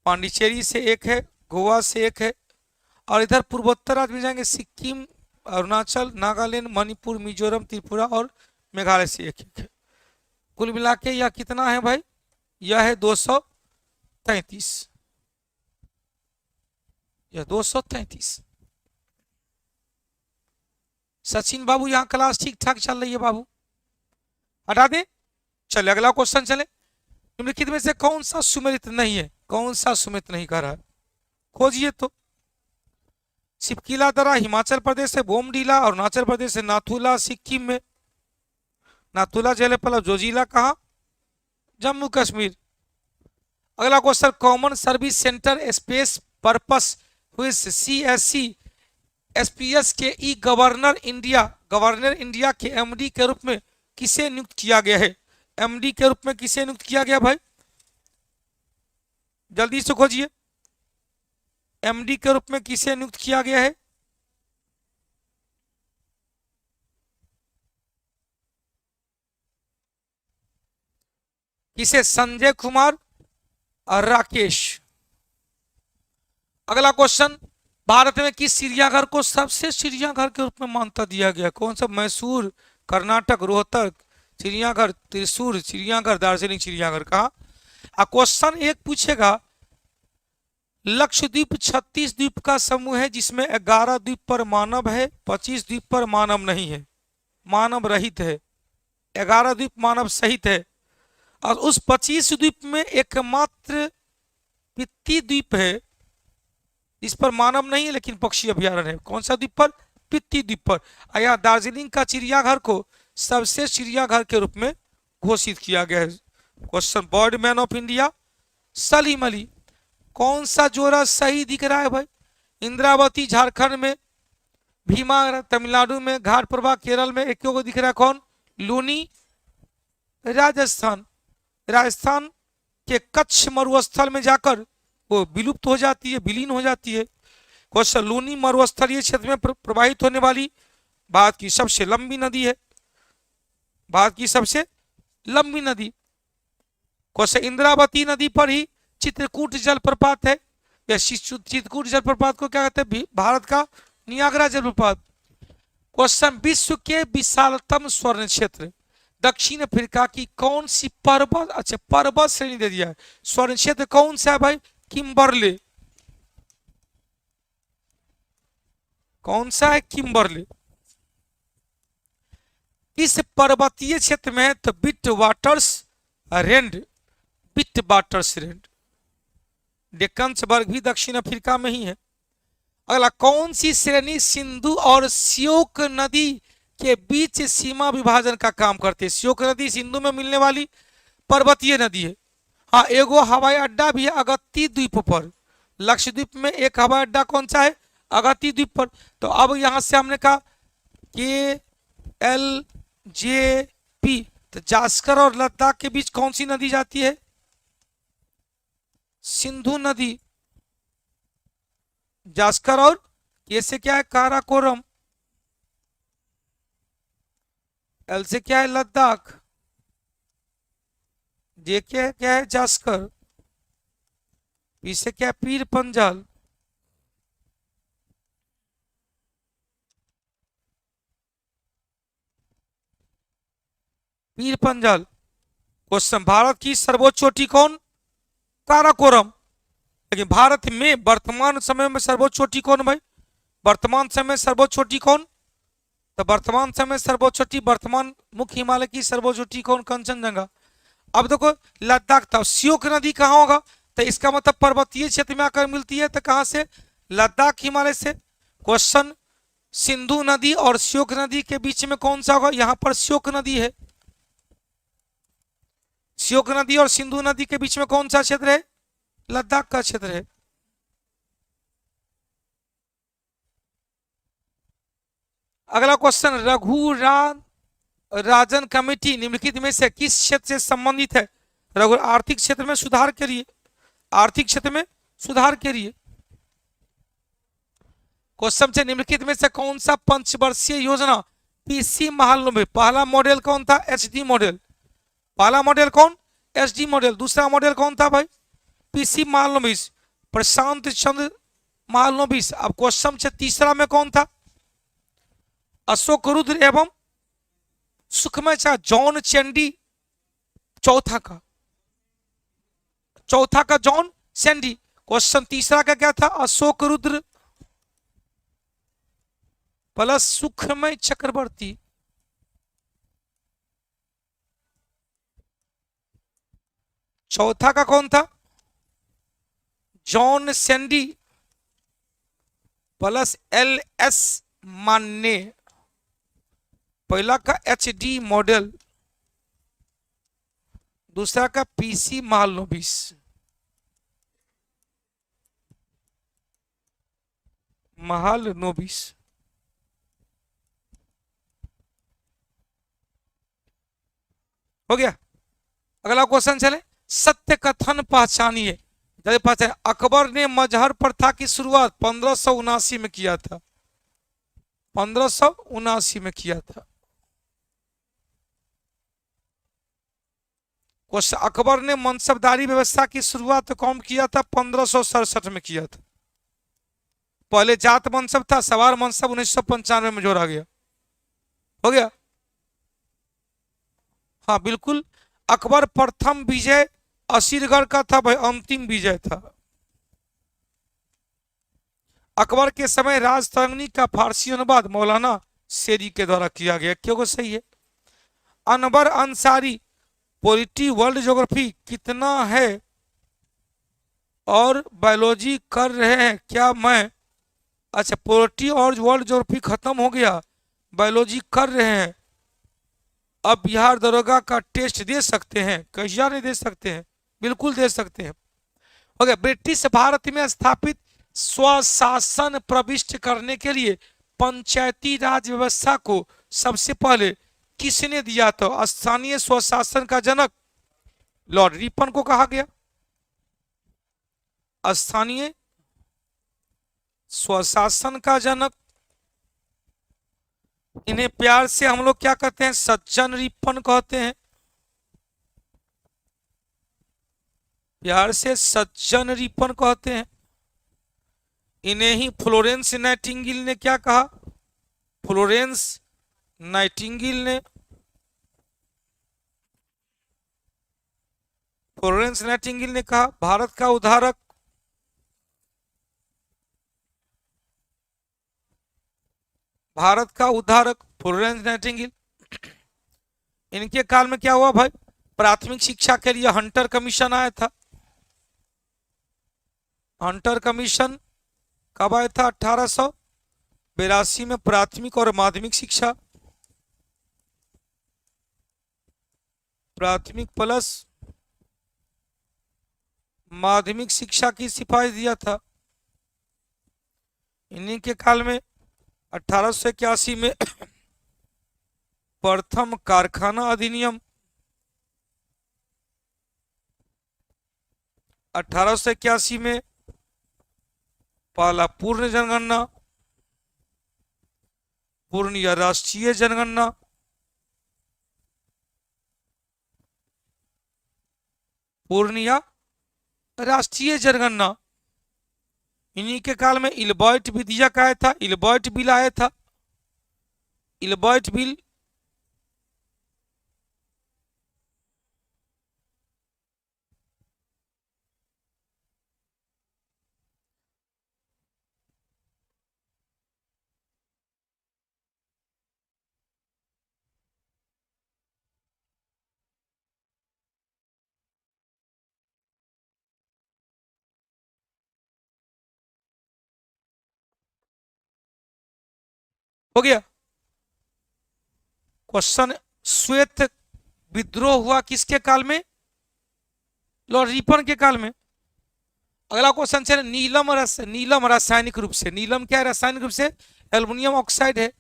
पांडिचेरी से 1 है, गोवा से 1 है, और इधर पूर्वोत्तर राज्य में जाएंगे सिक्किम, अरुणाचल, नागालैंड, मणिपुर, मिजोरम, त्रिपुरा और मेघालय से 1 है। कुल मिला के यह कितना है भाई? यह है 233। यह 233। सचिन बाबू, यहाँ क्लास ठीक ठाक चल रही है बाबू? हटा दे। चले अगला क्वेश्चन चले। निम्नलिखित में से कौन सा सुमेलित नहीं है? कौन सा सुमेलित नहीं कर रहा है? खोजिए तो। सिपकिला दरा हिमाचल प्रदेश से, बोमडीला अरुणाचल प्रदेश से, नाथुला सिक्किम में, नाथुला जेलेपला जोजिला कहाँ? जम्मू कश्मीर। अगला question, common service centre space purpose हुई CSC SPS के ई गवर्नर इंडिया के MD के रूप में किसे नियुक्त किया गया है? MD के रूप में किसे नियुक्त किया गया भाई? जल्दी से खोजिए। MD के रूप में किसे नियुक्त किया गया है? किसे? संजय कुमार और राकेश। अगला क्वेश्चन, भारत में किस चिड़ियाघर को सबसे चिड़ियाघर के रूप में मान्यता दिया गया? कौन सा? मैसूर, कर्नाटक, रोहतक चिड़ियाघर, त्रिशूर चिड़ियाघर, दार्जिलिंग चिड़ियाघर। कहा? क्वेश्चन एक पूछेगा, लक्षद्वीप 36 द्वीप का समूह है जिसमें 11 द्वीप पर मानव है, 25 द्वीप पर मानव नहीं है, मानव रहित है, 11 द्वीप मानव सहित है, और उस 25 द्वीप में एकमात्र पित्ती द्वीप है इस पर मानव नहीं है लेकिन पक्षी अभ्यारण्य है। कौन सा द्वीप पर? पित्ती द्वीप पर। यहाँ दार्जिलिंग का चिड़ियाघर को सबसे चिड़ियाघर के रूप में घोषित किया गया है। Question, bird man of India Salim Ali. कौन सा जोड़ा सही दिख रहा है भाई? इंद्रावती झारखंड में, भीमा तमिलनाडु में, घाट प्रभा केरल में, एक को दिख रहा है कौन? लूनी राजस्थान। राजस्थान के कच्छ मरुस्थल में जाकर वो विलुप्त हो जाती है, विलीन हो जाती है। क्वेश्चन, लूनी मरुस्थलीय क्षेत्र में प्रवाहित होने वाली भारत की सबसे लंबी नदी है। भारत की सबसे लंबी नदी। क्वेश्चन, इंद्रावती नदी पर ही चित्रकूट जलप्रपात है। या चित्रकूट जलप्रपात को क्या कहते हैं? भारत का नियाग्रा जलप्रपात। क्वेश्चन, विश्व के विशालतम स्वर्ण क्षेत्र दक्षिण अफ्रीका की कौन सी पर्वत, अच्छा पर्वत श्रेणी दे दिया है, स्वर्ण क्षेत्र कौन सा है भाई? किम्बरले। कौन सा है? किम्बरले। इस पर्वतीय क्षेत्र में तो Witwatersrand, Witwatersrand. Drakensberg भी दक्षिण अफ्रीका में ही है। अगला, कौन सी श्रेणी सिंधु और श्योक नदी के बीच सीमा विभाजन का काम करती है? श्योक नदी सिंधु में मिलने वाली पर्वतीय नदी है। हाँ, एगो हवाई अड्डा भी है अगत्ती द्वीप पर। लक्षद्वीप में एक हवाई अड्डा कौन सा है? अगत्ती द्वीप पर। तो अब यहां से हमने कहा KLJP, तो जास्कर और लद्दाख के बीच कौन सी नदी जाती है? सिंधु नदी। जास्कर और ये से क्या है? काराकोरम। एल से क्या है? लद्दाख। जे क्या है? जास्कर। पी से क्या है? पीर पंजाल। पीर पंजाल। क्वेश्चन, भारत की सर्वोच्च चोटी कौन? काराकोरम। लेकिन भारत में वर्तमान समय में सर्वोच्च चोटी कौन भाई? वर्तमान समय सर्वोच्च चोटी कौन? तो वर्तमान समय सर्वोच्च चोटी, वर्तमान मुख्य हिमालय की सर्वोच्च चोटी कौन? कंचनजंगा। अब देखो, लद्दाख था, श्योक नदी कहाँ होगा? तो इसका मतलब पर्वतीय क्षेत्र में आकर मिलती है, तो कहां से? लद्दाख हिमालय से। क्वेश्चन, सिंधु नदी और श्योक नदी के बीच में कौन सा होगा? यहां पर श्योक नदी है। श्योक नदी और सिंधु नदी के बीच में कौन सा क्षेत्र है? लद्दाख का क्षेत्र है। अगला क्वेश्चन, राजन कमेटी निम्नलिखित में से किस क्षेत्र से संबंधित है? आर्थिक क्षेत्र में सुधार के लिए, आर्थिक क्षेत्र में सुधार के लिए। क्वेश्चन से, निम्नलिखित में से कौन सा पंचवर्षीय योजना पीसी महालनोबिस? पहला मॉडल कौन था? HD model. पहला मॉडल कौन? HD model. दूसरा मॉडल कौन था भाई? पीसी महालनोबिस, प्रशांत चंद्र महालनोबिस। अब क्वेश्चन से तीसरा में कौन था? अशोक रुद्र एवं सुखमय चांद, जॉन चैंडी। चौथा का जॉन सैंडी। क्वेश्चन तीसरा का क्या था? अशोक रुद्र प्लस सुखमय चक्रवर्ती। चौथा का कौन था? जॉन सैंडी प्लस LS मान्य। पहला का एचडी मॉडल, दूसरा का पीसी महालनोबिस। महालनोबिस। हो गया। अगला क्वेश्चन चले, सत्य कथन पहचानिए। पहचान, अकबर ने मजहर प्रथा की शुरुआत 1579 में किया था। 1579 में किया था। क्वेश्चन, अकबर ने मनसबदारी व्यवस्था की शुरुआत कौन किया था? 1567 में किया था। पहले जात मनसब था, सवार मनसब 1995 में जोड़ा गया। हो गया। हाँ बिल्कुल, अकबर प्रथम विजय असीरगढ़ का था भाई, अंतिम विजय था। अकबर के समय राजतरंगिणी का फारसी अनुवाद मौलाना शेरी के द्वारा किया गया। क्यों? सही है। Anwar Ansari, polity world geography कितना है और बायोलॉजी कर रहे हैं क्या? मैं, अच्छा पोलिटी और वर्ल्ड ज्योग्राफी खत्म हो गया, बायोलॉजी कर रहे हैं। अब बिहार दरोगा का टेस्ट दे सकते हैं? कहिया नहीं दे सकते हैं? बिल्कुल दे सकते हैं। हो गया। ब्रिटिश भारत में स्थापित स्वशासन प्रविष्ट करने के लिए पंचायती राज व्यवस्था को सबसे पहले किसने दिया? तो स्थानीय स्वशासन का जनक लॉर्ड रिपन को कहा गया। स्थानीय स्वशासन का जनक, इन्हें प्यार से हम लोग क्या कहते हैं? सज्जन रिपन कहते हैं। प्यार से सज्जन रिपन कहते हैं। इन्हें ही फ्लोरेंस नाइटिंगेल ने क्या कहा? फ्लोरेंस नाइटिंगेल ने, फ्लोरेंस नाइटिंगेल ने कहा भारत का उद्धारक, भारत का उद्धारक फ्लोरेंस नाइटिंगेल। इनके काल में क्या हुआ भाई? प्राथमिक शिक्षा के लिए हंटर कमीशन आया था। हंटर कमीशन कब आया था? 1882 में। प्राथमिक और माध्यमिक शिक्षा, प्राथमिक प्लस माध्यमिक शिक्षा की सिफारिश दिया था। इन्हीं के काल में 1881 में प्रथम कारखाना अधिनियम, 1881 में पहला पूर्ण जनगणना, पूर्ण या राष्ट्रीय जनगणना, पूर्ण या राष्ट्रीय जनगणना। इन्हीं के काल में इल्बर्ट विधेयक आया था, इल्बर्ट बिल आया था। इल्बर्ट बिल हो गया। क्वेश्चन, श्वेत विद्रोह हुआ किसके काल में? लॉर्ड रिपन के काल में। अगला क्वेश्चन है नीलम नीलम रासायनिक रूप से, नीलम क्या है रासायनिक रूप से? एल्युमिनियम ऑक्साइड है,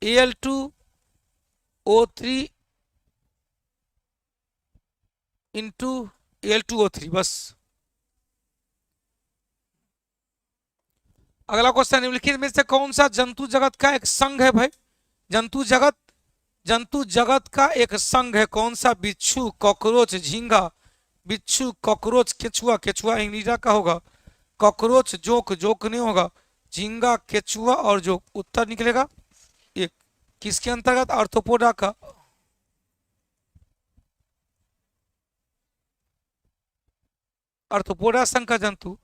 Al2O3 इंटू Al2O3 बस। अगला क्वेश्चन, निम्नलिखित में से कौन सा जंतु जगत का एक संघ है भाई? जंतु जगत का एक संघ है कौन सा? बिच्छू, कॉकरोच, झींगा। बिच्छू, कॉकरोच, केचुआ, केचुआ इंग्लिशा का होगा। कॉकरोच, जोक, जोक नहीं होगा। झींगा, केचुआ और जोक। उत्तर निकलेगा एक। किसके अंतर्गत? आर्थ्रोपोडा का। आर्थ्रोपोडा संघ का जंतु।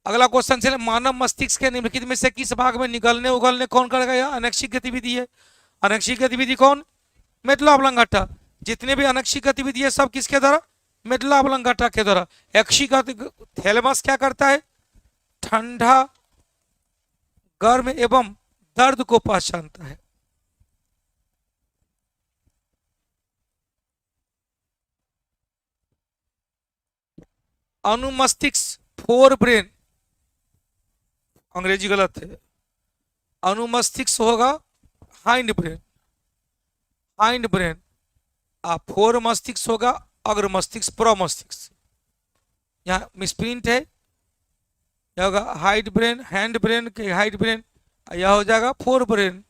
अगला क्वेश्चन है मानव मस्तिष्क के निम्नलिखित में से किस भाग में निगलने उगलने कौन करेगा? यह अनैच्छिक गतिविधि है। अनैच्छिक गतिविधि कौन? Medulla oblongata. जितने भी अनैच्छिक गतिविधि है सब किसके द्वारा? मेडुल्ला ऑब्लांगाटा के द्वारा। ऐच्छिक थैलेमस क्या करता है? ठंडा, गर्म एवं दर्द को पहचानता है। अनुमस्तिष्क, फोर ब्रेन, अंग्रेजी गलत है। अनुमस्तिष्क होगा hind brain, hind brain. Four मस्तिष्क होगा अग्र मस्तिष्क, प्रो मस्तिष्क। यहाँ मिसप्रिंट है, यह होगा हाइड ब्रेन, हैंड ब्रेन के हाइड ब्रेन, यह हो जाएगा फोर ब्रेन।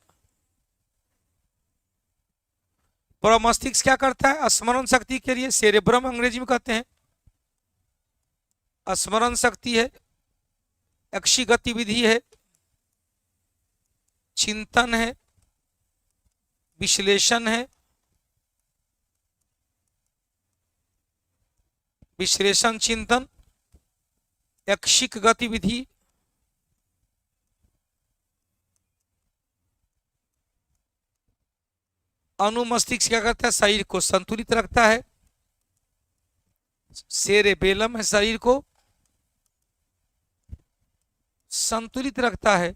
प्रो मस्तिष्क क्या करता है? स्मरण शक्ति के लिए, सेरेब्रम अंग्रेजी में कहते हैं। स्मरण शक्ति है, ऐच्छिक गतिविधि है, चिंतन है, विश्लेषण है, विश्लेषण, चिंतन, ऐच्छिक गतिविधि, अनुमस्तिष्क क्या करता है? शरीर को संतुलित रखता है। सेरेबेलम है शरीर को संतुलित रखता है।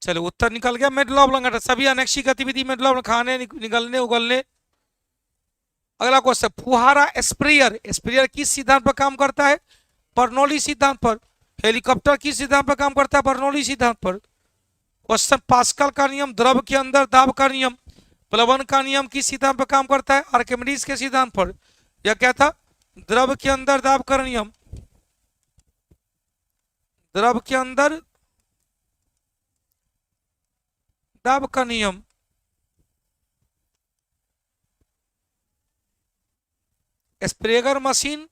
चलो उत्तर निकल गया मेडुल्ला ऑब्लांगाटा। सभी अनैच्छिक गतिविधि मेडुल्ला, खाने, निगलने, उगलने, अगला क्वेश्चन, फुहारा स्प्रेयर, स्प्रेयर किस सिद्धांत पर काम करता है? बर्नौली सिद्धांत पर। हेलीकॉप्टर किस सिद्धांत पर काम करता है? बर्नौली सिद्धांत पर। क्वेश्चन, पास्कल का नियम, द्रव के अंदर दाब का नियम, प्लवन का नियम किस सिद्धांत पर काम करता है? आर्किमिडीज के सिद्धांत पर। यह क्या था? द्रव के अंदर दाब का नियम, द्रव के अंदर दाब का नियम। स्प्रेगर मशीन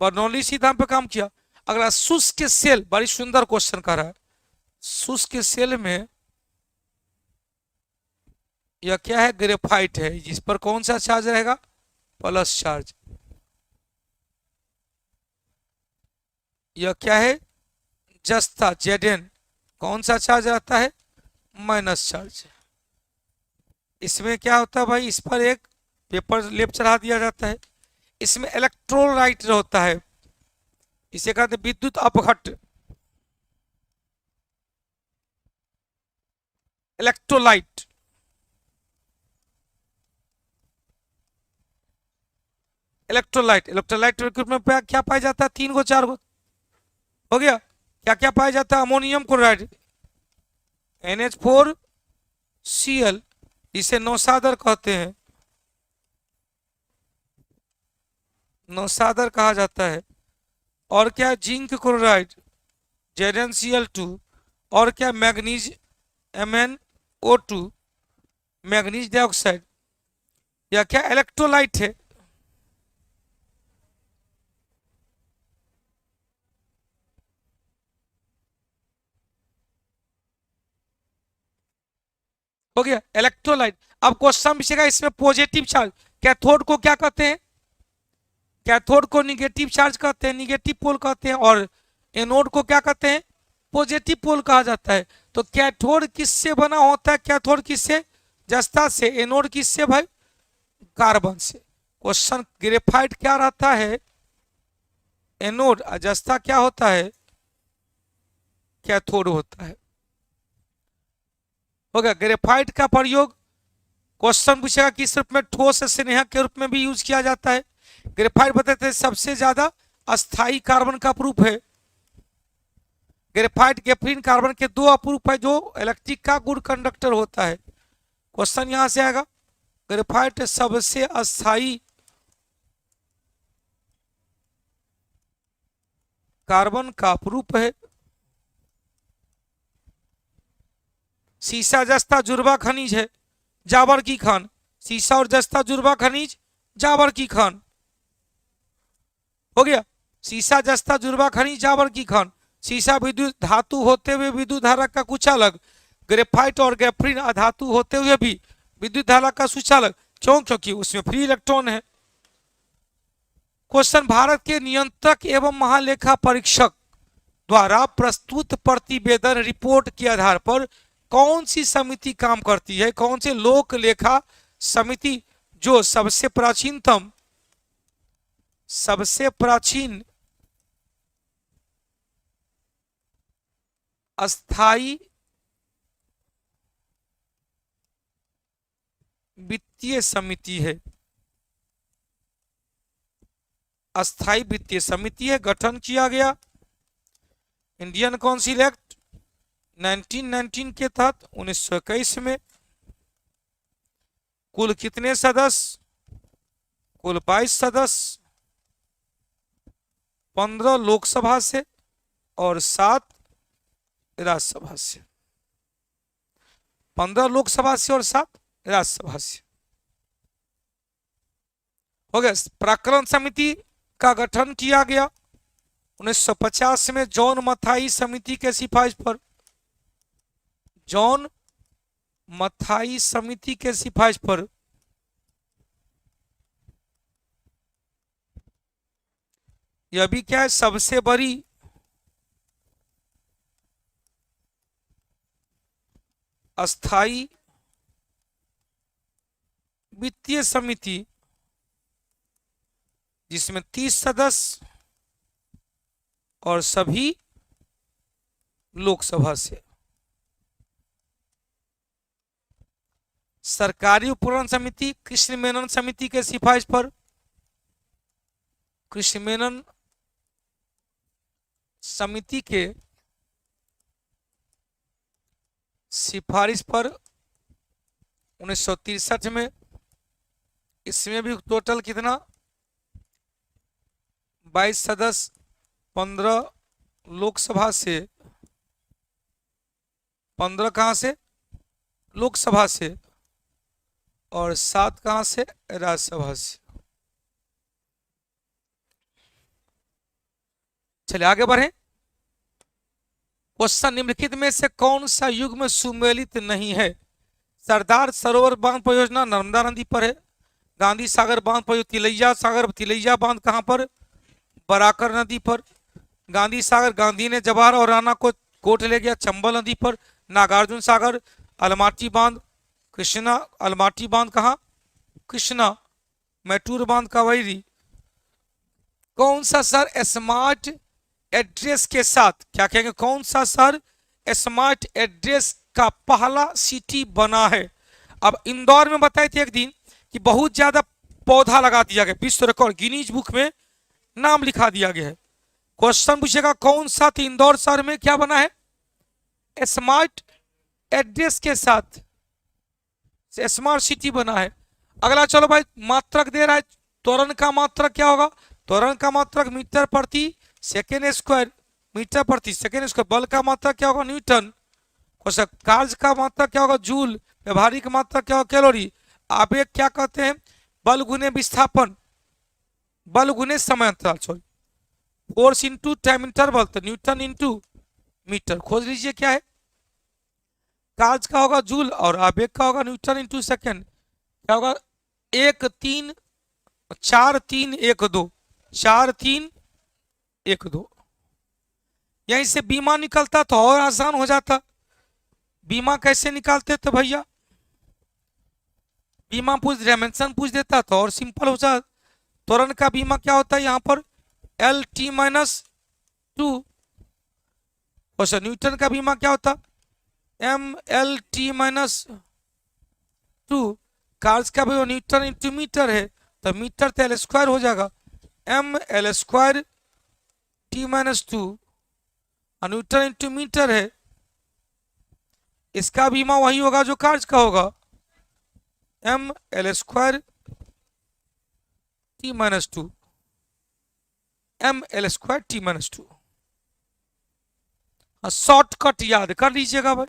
बर्नौली सिद्धांत पर काम किया। अगला, शुष्क सेल, बड़ी सुंदर क्वेश्चन कर रहा है। शुष्क सेल में यह क्या है? ग्रेफाइट है, जिस पर कौन सा चार्ज रहेगा? Plus charge. यह क्या है? जस्ता, जेडन, कौन सा चार्ज रहता है? Minus charge. इसमें क्या होता है भाई? इस पर एक पेपर लेप चढ़ा दिया जाता है। इसमें इलेक्ट्रोलाइट होता है, इसे कहते हैं विद्युत अपघट्ट, इलेक्ट्रोलाइट। इलेक्ट्रोलाइट, इलेक्ट्रोलाइट में क्या पाया जाता है? 3 गो 4 गो हो गया। क्या क्या पाया जाता है? अमोनियम क्लोराइड, NH4Cl, इसे नौसादर कहते हैं, नौसादर कहा जाता है। और क्या? Zinc chloride, ZnCl2। और क्या? Manganese, MnO2, manganese dioxide. यह क्या? इलेक्ट्रोलाइट है। हो गया इलेक्ट्रोलाइट। अब क्वेश्चन पूछेगा इसमें पॉजिटिव चार्ज, कैथोड को क्या कहते हैं? कैथोड को निगेटिव चार्ज कहते हैं, निगेटिव पोल कहते हैं। और एनोड को क्या कहते हैं? पॉजिटिव पोल कहा जाता है। तो कैथोड किससे बना होता है? कैथोड किससे? जस्ता से। एनोड किससे भाई? कार्बन से। क्वेश्चन, ग्रेफाइट क्या रहता है? एनोड। जस्ता क्या होता है? कैथोड होता है। हो गया। ग्रेफाइट का प्रयोग क्वेश्चन पूछेगा किस रूप में? ठोस स्नेहक के रूप में भी यूज किया जाता है। ग्रेफाइट बताते हैं सबसे ज्यादा अस्थाई कार्बन का प्रूफ है। ग्रेफाइट गेफरीन कार्बन के 2 अप्रूफ है, जो इलेक्ट्रिक का गुड कंडक्टर होता है। क्वेश्चन यहां से आएगा, ग्रेफाइट सबसे अस्थाई कार्बन का प्रूफ है। सीसा जस्ता जुर्बा खनिज है, जाबर की खान। सीसा और जस्ता जुर्बा खनिज, जाबर की खान। हो गया। सीसा जस्ता जुर्बा खनिज, जाबर की खान। सीसा विद्युत धातु होते हुए विद्युत धारा का कुछ अलग। ग्रेफाइट और गेफरीन अधातु होते हुए भी विद्युत धारा का कुछ अलग। क्यों? क्योंकि उसमें फ्री इलेक्ट्रॉन है। क्वेश्चन, भारत के नियंत्रक एवं महालेखा परीक्षक द्वारा प्रस्तुत प्रतिवेदन रिपोर्ट के आधार पर कौन सी समिति काम करती है? कौन से लोक लेखा समिति जो सबसे प्राचीनतम, सबसे प्राचीन अस्थाई वित्तीय समिति है? अस्थाई वित्तीय समिति है, गठन किया गया इंडियन काउंसिल एक्ट 1919 के तहत 1921 में। कुल कितने सदस्य? कुल 22 सदस्य, 15 लोकसभा से और 7 राज्यसभा से। 15 लोकसभा से और 7 राज्यसभा से। हो गया। प्राक्कलन समिति का गठन किया गया 1950 में जॉन मथाई समिति के सिफारिश पर। जॉन मथाई समिति के सिफारिश पर। यह भी क्या है? सबसे बड़ी अस्थाई वित्तीय समिति, जिसमें 30 सदस्य और सभी लोकसभा से। सरकारी उपकरण समिति कृष्ण मेनन समिति के सिफारिश पर, कृष्ण मेनन समिति के सिफारिश पर 1963 में, इसमें भी टोटल कितना 22 सदस्य, 15 लोकसभा से, 15 कहां से लोकसभा से और 7 कहां से राज्यसभा से। चलिए आगे बढ़े। क्वेश्चन, निम्नलिखित में से कौन सा युग्म सुमेलित नहीं है? सरदार सरोवर बांध परियोजना नर्मदा नदी पर है। गांधी सागर बांध परियोजना तिलैया बांध कहां पर? बराकर नदी पर। गांधी सागर, गांधी ने जवाहर और राणा को कोर्ट ले गया, चंबल नदी पर। नागार्जुन सागर अलमाटी बांध कृष्णा, अलमाटी बांध कहां? कृष्णा। मैटूर बांध कावेरी। कौन सा शहर स्मार्ट एड्रेस के साथ, क्या कहेंगे, कौन सा शहर स्मार्ट एड्रेस का पहला सिटी बना है? अब इंदौर में बताए थे एक दिन कि बहुत ज्यादा पौधा लगा दिया गया, विश्व रिकॉर्ड गिनीज बुक में नाम लिखा दिया गया है। क्वेश्चन पूछेगा कौन सा इंदौर शहर में क्या बना है? स्मार्ट एड्रेस के साथ स्मार्ट सिटी बना है। अगला चलो भाई, मात्रक दे रहा है, त्वरण का मात्रक क्या होगा? त्वरण का मात्रक मीटर प्रति सेकेंड स्क्वायर, मीटर प्रति सेकेंड स्क्वायर। बल का मात्रक क्या होगा? न्यूटन। कार्य का मात्रक क्या होगा? जूल। व्यवहारिक मात्रक क्या होगा? कैलोरी। आवेग क्या कहते हैं? बल गुने विस्थापन, बल गुने समय अंतराल, sorry, force into time interval, तो न्यूटन इंटू मीटर। खोज लीजिए क्या है। कार्य का होगा जूल और आवेग का होगा न्यूटन इंटू सेकेंड। क्या होगा? 1 3 4 3 1 2, 4 3 1 2। यहीं से बीमा निकलता तो और आसान हो जाता। बीमा कैसे निकालते तो भैया, बीमा पूछ डायमेंशन पूछ देता तो और सिंपल हो जाता। त्वरण का बीमा क्या होता है यहाँ पर? L T minus 2। और न्यूटन का बीमा क्या होता? M L T minus 2। कार्य का भी न्यूटन इंटू मीटर है, तो मीटर तो एल स्क्वायर हो जाएगा, M L square T minus 2, Newton into metre है। इसका बीमा वही होगा जो कार्य का होगा, M L square T minus 2, M L square T minus 2। Shortcut याद कर लीजिएगा भाई।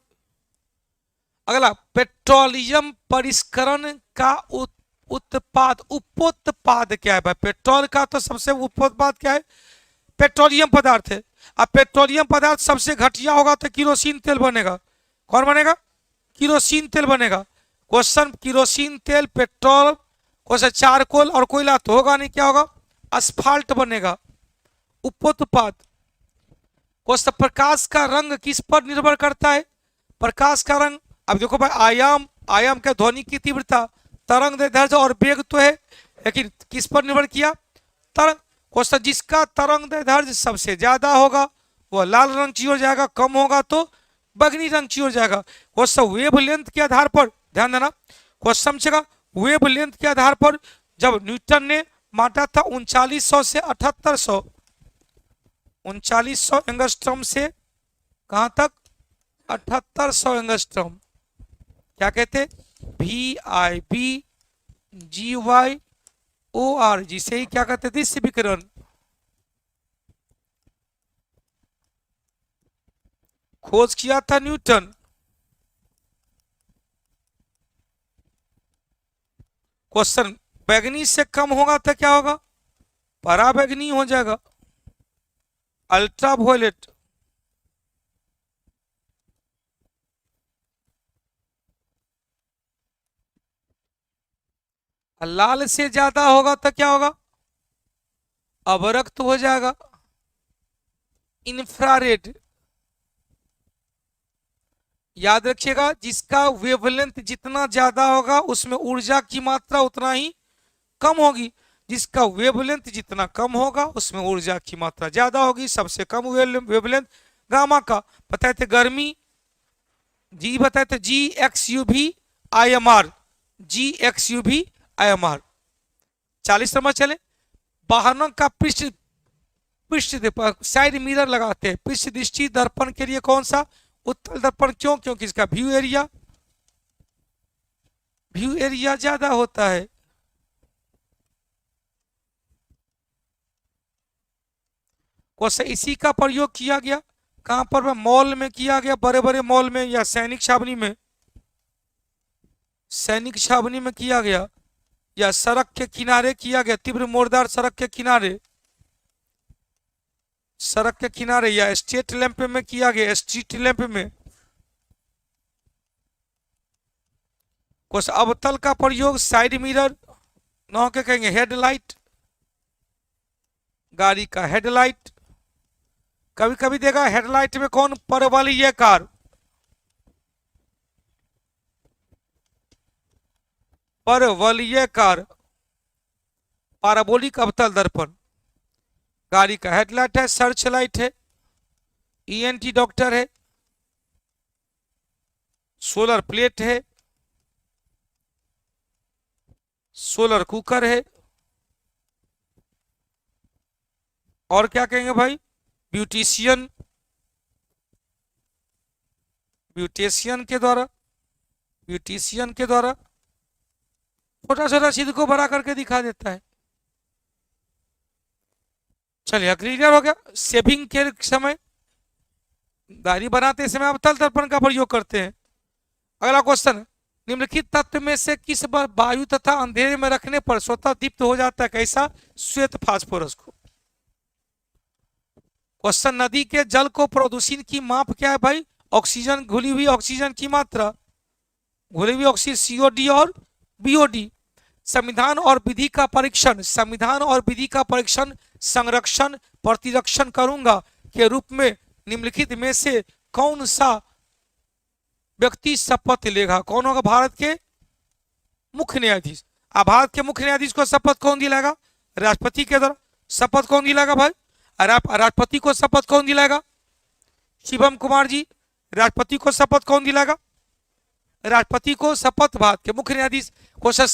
अगला, पेट्रोलियम परिष्करण का उत्पाद, उपोत्पाद क्या है भाई? पेट्रोल का तो सबसे उपोत्पाद क्या है? पेट्रोलियम पदार्थ है। अब पेट्रोलियम पदार्थ सबसे घटिया होगा तो किरोसिन तेल बनेगा। कौन बनेगा? किरोसिन तेल बनेगा। क्वेश्चन, किरोसिन तेल, पेट्रोल, क्वेश्चन चारकोल और कोयला तो होगा नहीं, क्या होगा? असफाल्ट बनेगा, उपोत्पाद। क्वेश्चन, प्रकाश का रंग किस पर निर्भर करता है? प्रकाश का रंग, अब देखो भाई, आयाम, आयाम क्या? ध्वनि की तीव्रता, तरंग दैर्ध्य और वेग तो है, लेकिन किस पर निर्भर किया? तरंग। क्वेश्चन, जिसका तरंग दैर्ध्य सबसे ज्यादा होगा वह लाल रंग की ओर जाएगा, कम होगा तो बैंगनी रंग की ओर जाएगा। क्वेश्चन, वेवलेंथ के आधार पर, ध्यान देना, क्वेश्चन पूछेगा वेवलेंथ के आधार पर जब न्यूटन ने मापा था 3900 से 7800, 3900 एंगस्ट्रॉम से कहां तक? 7800 एंगस्ट्रॉम। क्या कहते? VIBGYOR, जिसे ही क्या कहते? दृश्य विकिरण। खोज किया था न्यूटन। क्वेश्चन, बैगनी से कम होगा तो क्या होगा? पराबैगनी हो जाएगा, अल्ट्रावायलेट। लाल से ज्यादा होगा तो क्या होगा? अवरक्त हो जाएगा, इंफ्रारेड। याद रखिएगा, जिसका वेवलेंथ जितना ज्यादा होगा उसमें ऊर्जा की मात्रा उतना ही कम होगी, जिसका वेवलेंथ जितना कम होगा उसमें ऊर्जा की मात्रा ज्यादा होगी। सबसे कम वेवलेंथ गामा का बताए थे, गर्मी जी बताए थे, GXUV IMR, GXUV-IMR। 40 नंबर चले, वाहनों का पृष्ठ साइड मिरर लगाते हैं पृष्ठ दृष्टि दर्पण के लिए कौन सा? उत्तल दर्पण। क्यों? क्योंकि इसका व्यू एरिया ज्यादा होता है। क्वेश्चन, इसी का प्रयोग किया गया कहां पर? मॉल में किया गया, बड़े बड़े मॉल में, या सैनिक छावनी में? सैनिक छावनी में किया गया, या सड़क के किनारे किया गया, तीव्र मोरदार सड़क के किनारे, सड़क के किनारे, या स्ट्रीट लैंप में किया गया, स्ट्रीट लैंप में? कुछ अवतल का प्रयोग साइड मिरर, न के कहेंगे हेडलाइट, गाड़ी का हेडलाइट। कभी कभी देखा हेडलाइट में कौन? परवलयिक कार, परवलयिक कार, पाराबोलिक अवतल दर्पण। गाड़ी का हेडलाइट है, सर्च लाइट है, ENT डॉक्टर है, सोलर प्लेट है, सोलर कुकर है, और क्या कहेंगे भाई? ब्यूटिशियन, ब्यूटिशियन के द्वारा, ब्यूटिशियन के द्वारा छोटा छोटा चीज को बड़ा करके दिखा देता है। चलिए क्लियर हो गया। शेविंग के समय, दाढ़ी बनाते समय अवतल दर्पण का प्रयोग करते हैं। अगला क्वेश्चन, निम्नलिखित तत्व में से किस वायु तथा अंधेरे में रखने पर स्वतः दीप्त हो जाता है? कैसा? श्वेत फास्फोरस को। क्वेश्चन, नदी के जल को प्रदूषण की माप क्या है भाई? ऑक्सीजन, घुली हुई ऑक्सीजन की मात्रा, घुली हुई ऑक्सीजन COD और BOD। संविधान और विधि का परीक्षण, संविधान और विधि का परीक्षण संरक्षण प्रतिरक्षण करूंगा के रूप में निम्नलिखित में से कौन सा व्यक्ति शपथ लेगा? कौन होगा? भारत के मुख्य न्यायाधीश। भारत के मुख्य न्यायाधीश को शपथ कौन दिलाएगा? राष्ट्रपति के द्वारा। शपथ कौन दिलाएगा भाई? राष्ट्रपति को शपथ कौन दिलाएगा? शिवम कुमार जी। राष्ट्रपति को शपथ कौन दिलाएगा? राष्ट्रपति को शपथ भारत के मुख्य न्यायाधीश। क्वेश्चन,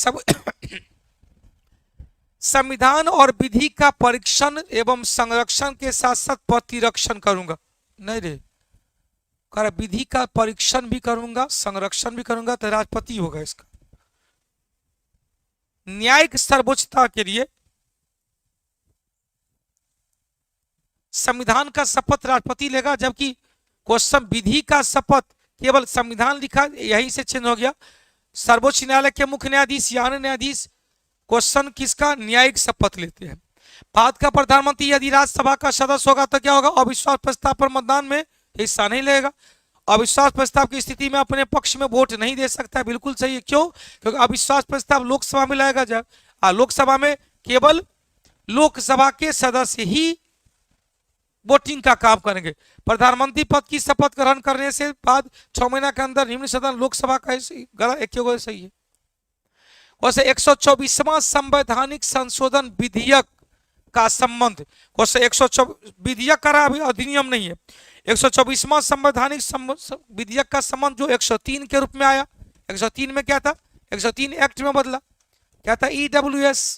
संविधान और विधि का परीक्षण एवं संरक्षण के साथ साथ प्रतिरक्षण करूंगा। नहीं रे, कर विधि का परीक्षण भी करूंगा, संरक्षण भी करूंगा, तो राष्ट्रपति होगा इसका। न्यायिक सर्वोच्चता के लिए संविधान का शपथ राष्ट्रपति लेगा, जबकि क्वेश्चन विधि का शपथ केवल संविधान लिखा, यहीं से चेंज हो गया। सर्वोच्च न्यायालय के मुख्य न्यायाधीश या अन्य न्यायाधीश क्वेश्चन किसका? न्यायिक शपथ लेते हैं। भारत का प्रधानमंत्री यदि राज्यसभा का सदस्य होगा तो क्या होगा? अविश्वास प्रस्ताव पर मतदान में हिस्सा नहीं लेगा। अविश्वास प्रस्ताव की स्थिति में अपने पक्ष में वोट नहीं दे सकता। बिल्कुल सही है। क्यों? क्योंकि अविश्वास प्रस्ताव लोकसभा में लाएगा जब, लोकसभा में केवल लोकसभा के सदस्य ही वोटिंग का काम करेंगे। प्रधानमंत्री पद की शपथ ग्रहण करने से बाद 6 महीना के अंदर निम्न सदन लोकसभा का एक सही है। वैसे 124वां संवैधानिक संशोधन विधेयक का संबंध, क्वेश्चन 124 विधेयक करा, अभी अधिनियम नहीं है। 124वां संवैधानिक विधेयक का संबंध जो 103 के रूप में आया। 103 में क्या था? 103 एक्ट में बदला, क्या था? EWS।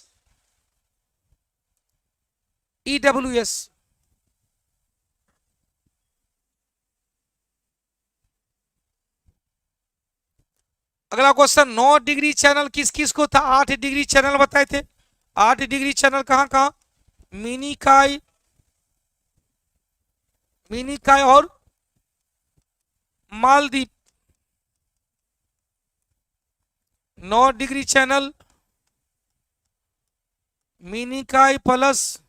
अगला क्वेश्चन, 9 डिग्री चैनल किस किस को था? 8 डिग्री चैनल बताए थे। 8 डिग्री चैनल कहां कहां? मिनिकाय, मिनिकाय और Maldives. 9 degree channel Minicoy plus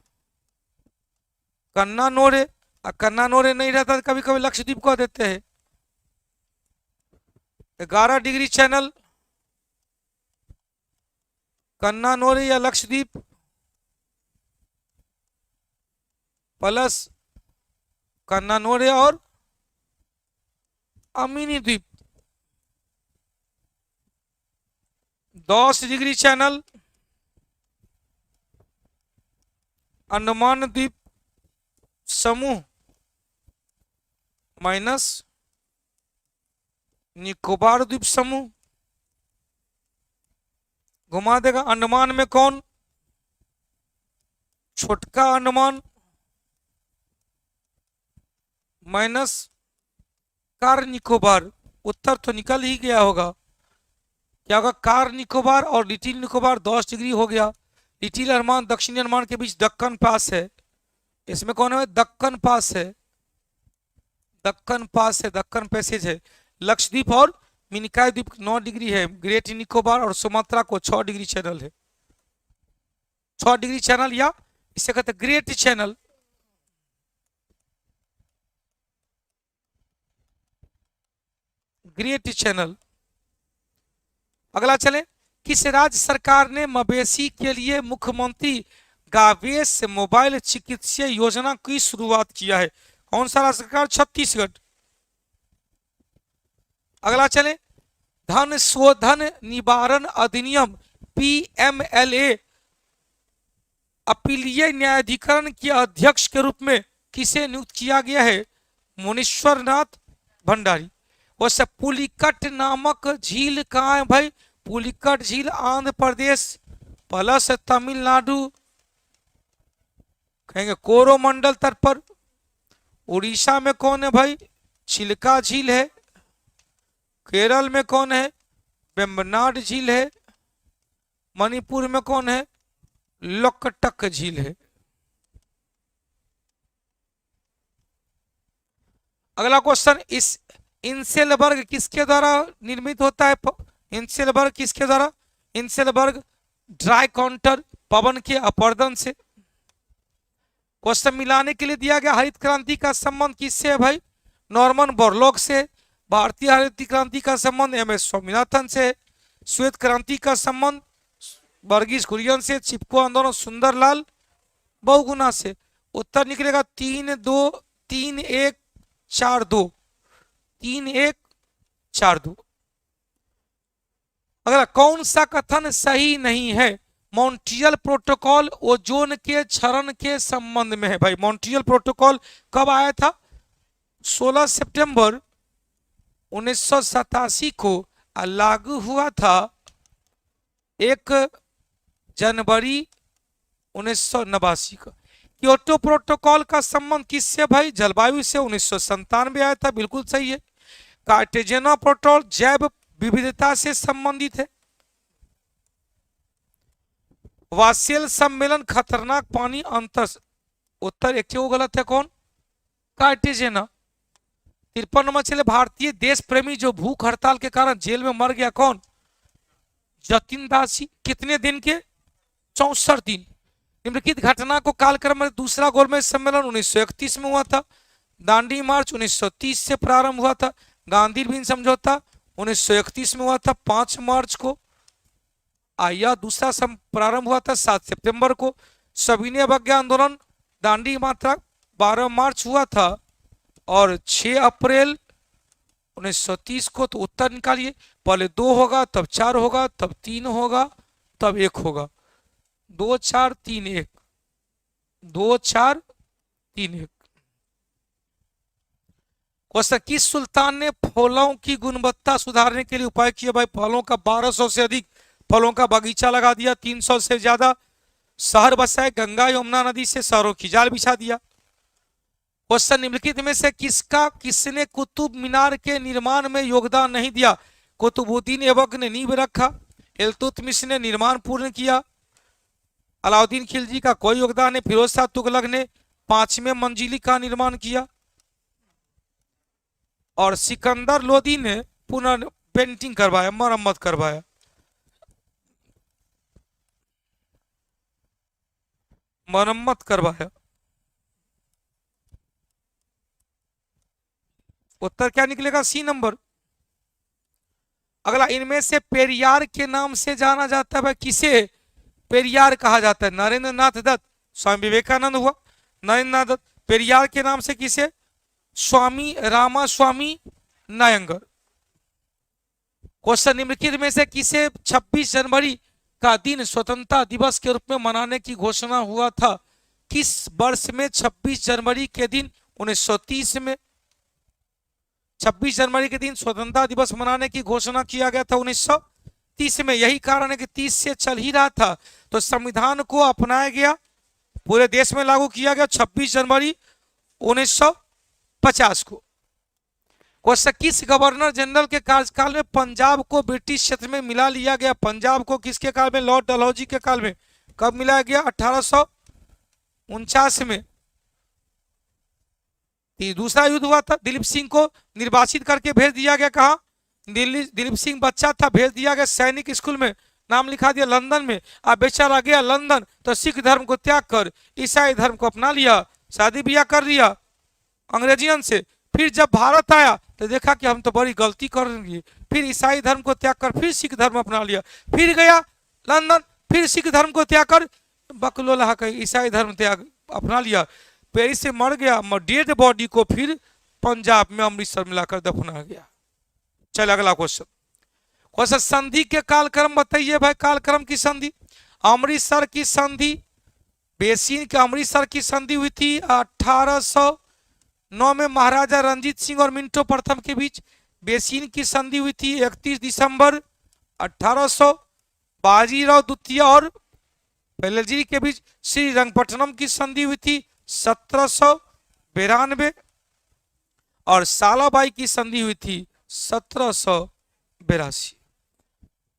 कन्ना नोरे। कन्ना नोरे नहीं रहता तो कभी कभी लक्षद्वीप को देते हैं। 11 डिग्री चैनल कन्ना नोरे या लक्षद्वीप प्लस कन्ना नोरे और अमीनी द्वीप। 10 डिग्री चैनल अंडमान द्वीप समूह माइनस निकोबार द्वीप समूह। घुमा देगा। अंडमान में कौन? छोटका अंडमान माइनस कार निकोबार। उत्तर तो निकल ही गया होगा। क्या होगा? कार निकोबार और लिटिल निकोबार 10 डिग्री हो गया। लिटिल अंडमान दक्षिणी अंडमान के बीच दक्कन पास है। इसमें कौन है? दक्कन पास है, दक्कन पास है, दक्कन पैसेज है। लक्षद्वीप और मिनिकॉय द्वीप 9 डिग्री है। ग्रेट निकोबार और सुमात्रा को 6 डिग्री चैनल है। 6 डिग्री चैनल या इसे कहते हैं ग्रेट चैनल। Great channel. अगला चले, किस राज्य सरकार ने मवेशी के लिए मुख्यमंत्री गावेश मोबाइल चिकित्सा योजना की शुरुआत किया है? कौन सा राज्य सरकार? छत्तीसगढ़। अगला चले, धन शोधन निवारण अधिनियम पीएमएलए अपीलीय न्यायाधिकरण के अध्यक्ष के रूप में किसे नियुक्त किया गया है? मुनीश्वर नाथ भंडारी। वैसे पुलिकट नामक झील कहाँ है भाई? पुलिकट झील आंध्र प्रदेश प्लस तमिलनाडु, कहेंगे कोरोमंडल तट पर। उड़ीसा में कौन है भाई? चिल्का झील है। केरल में कौन है? वेम्बनाड झील है। मणिपुर में कौन है? लोकटक झील है। अगला क्वेश्चन, इस इंसेलबर्ग किसके द्वारा निर्मित होता है? इंसेलबर्ग किसके द्वारा? इंसेलबर्ग ड्राई काउंटर पवन के अपर्दन से। क्वेश्चन मिलाने के लिए दिया गया, हरित क्रांति का संबंध किससे है भाई? नॉर्मन बोरलॉग से। भारतीय हरित क्रांति का संबंध एम एस स्वामीनाथन से। श्वेत क्रांति का संबंध वर्गीज कुरियन से। चिपको आंदोलन सुंदरलाल बहुगुणा से। उत्तर निकलेगा 3-2 3-1 4-2 3-1 4-2। अगला, कौन सा कथन सही नहीं है? मॉन्ट्रियल प्रोटोकॉल ओजोन के क्षरण के संबंध में है भाई। मॉन्ट्रियल प्रोटोकॉल कब आया था? 16 सितंबर 1987 को लागू हुआ था 1 जनवरी 1989 का। क्योटो प्रोटोकॉल का संबंध किससे भाई? जलवायु से। 1997 आया था, बिल्कुल सही है। कार्टेजेना प्रोटोकॉल जैव विविधता से संबंधित है। वासेल सम्मेलन खतरनाक पानी अंतर। उत्तर एक गलत है, कौन? कार्टेजेना। 53 नंबर चले, भारतीय देश प्रेमी जो भूख हड़ताल के कारण जेल में मर गया, कौन? जतिन दासी। कितने दिन के? 64 दिन। निम्नलिखित घटना को कालक्रम में दूसरा गोलमेज सम्मेलन 1931 में हुआ था। दांडी मार्च 1930 से प्रारंभ हुआ था। गांधी बिन समझौता 1931 में हुआ था 5 मार्च को। आया दूसरा प्रारंभ हुआ था 7 सितंबर को। सविनय अवज्ञा आंदोलन दांडी मात्रा 12 मार्च हुआ था और 6 अप्रैल 1930 को। तो उत्तर निकालिए, पहले 2 होगा, तब 4 होगा, तब 3 होगा, तब 1 होगा। 2 4 3 1 2 4 3 1। क्वेश्चन, किस सुल्तान ने फलों की गुणवत्ता सुधारने के लिए उपाय किया भाई? फलों का 1200 से अधिक फलों का बगीचा लगा दिया। 300 से ज्यादा शहर बसाए। गंगा यमुना नदी से शहरों की जाल बिछा दिया। क्वेश्चन, निम्नलिखित में से किसने कुतुब मीनार के निर्माण में योगदान नहीं दिया? कुतुबुद्दीन ऐबक ने नींव रखा। इल्तुतमिश ने निर्माण पूर्ण किया। अलाउद्दीन खिलजी का कोई योगदान नहीं। फिरोज शाह तुगलक ने 5वें मंजिली का निर्माण किया और सिकंदर लोदी ने पुनः पेंटिंग करवाया, मरम्मत करवाया। मरम्मत करवाया। उत्तर क्या निकलेगा? C number. अगला, इनमें से पेरियार के नाम से जाना जाता है किसे पेरियार कहा जाता है? नरेंद्र नाथ दत्त, स्वामी विवेकानंद हुआ। नरेंद्र नाथ दत्त। पेरियार के नाम से किसे? स्वामी रामास्वामी नायंगर। क्वेश्चन, निम्नलिखित में से किसे 26 जनवरी का दिन स्वतंत्रता दिवस के रूप में मनाने की घोषणा हुआ था? किस वर्ष में 26 जनवरी के दिन? 1930 में। 26 जनवरी के दिन स्वतंत्रता दिवस मनाने की घोषणा किया गया था 1930 31 में, यही कारण है कि 30 से चल ही रहा था, तो संविधान को अपनाया गया, पूरे देश में लागू किया गया 26 जनवरी 1950 को। क्वेश्चन, किस गवर्नर जनरल के कार्यकाल में पंजाब को ब्रिटिश क्षेत्र में मिला लिया गया? पंजाब को किसके काल में? लॉर्ड डलहौजी के काल में। कब मिलाया गया? 1849 में। दूसरा युद्ध हुआ था, दिलीप सिंह को निर्वासित करके भेज दिया गया। कहा? दिलीप सिंह बच्चा था, भेज दिया गया सैनिक स्कूल में, नाम लिखा दिया लंदन में। अब बेचारा गया लंदन तो सिख धर्म को त्याग कर ईसाई धर्म को अपना लिया, शादी ब्याह कर लिया अंग्रेजियन से। फिर जब भारत आया तो देखा कि हम तो बड़ी गलती कर रहे, फिर ईसाई धर्म को त्याग कर फिर सिख धर्म अपना लिया। फिर गया लंदन, फिर सिख धर्म को त्याग कर बकलोला का ईसाई धर्म त्याग अपना लिया। पेरिस से मर गया, डेड बॉडी को फिर पंजाब में अमृतसर में लाकर दफना गया। चल अगला क्वेश्चन। क्वेश्चन, संधि के कालक्रम बताइए भाई। कालक्रम की संधि, अमृतसर की संधि, बेसिन के अमृतसर की संधि हुई थी 1809 में महाराजा रंजीत सिंह और मिंटो प्रथम के बीच। बेसिन की संधि हुई थी 31 दिसंबर 1800 बाजीराव द्वितीय और वेल्लजी के बीच। श्रीरंगपट्टनम की संधि हुई थी 1792 और सालाबाई की संधि हुई थी 1782।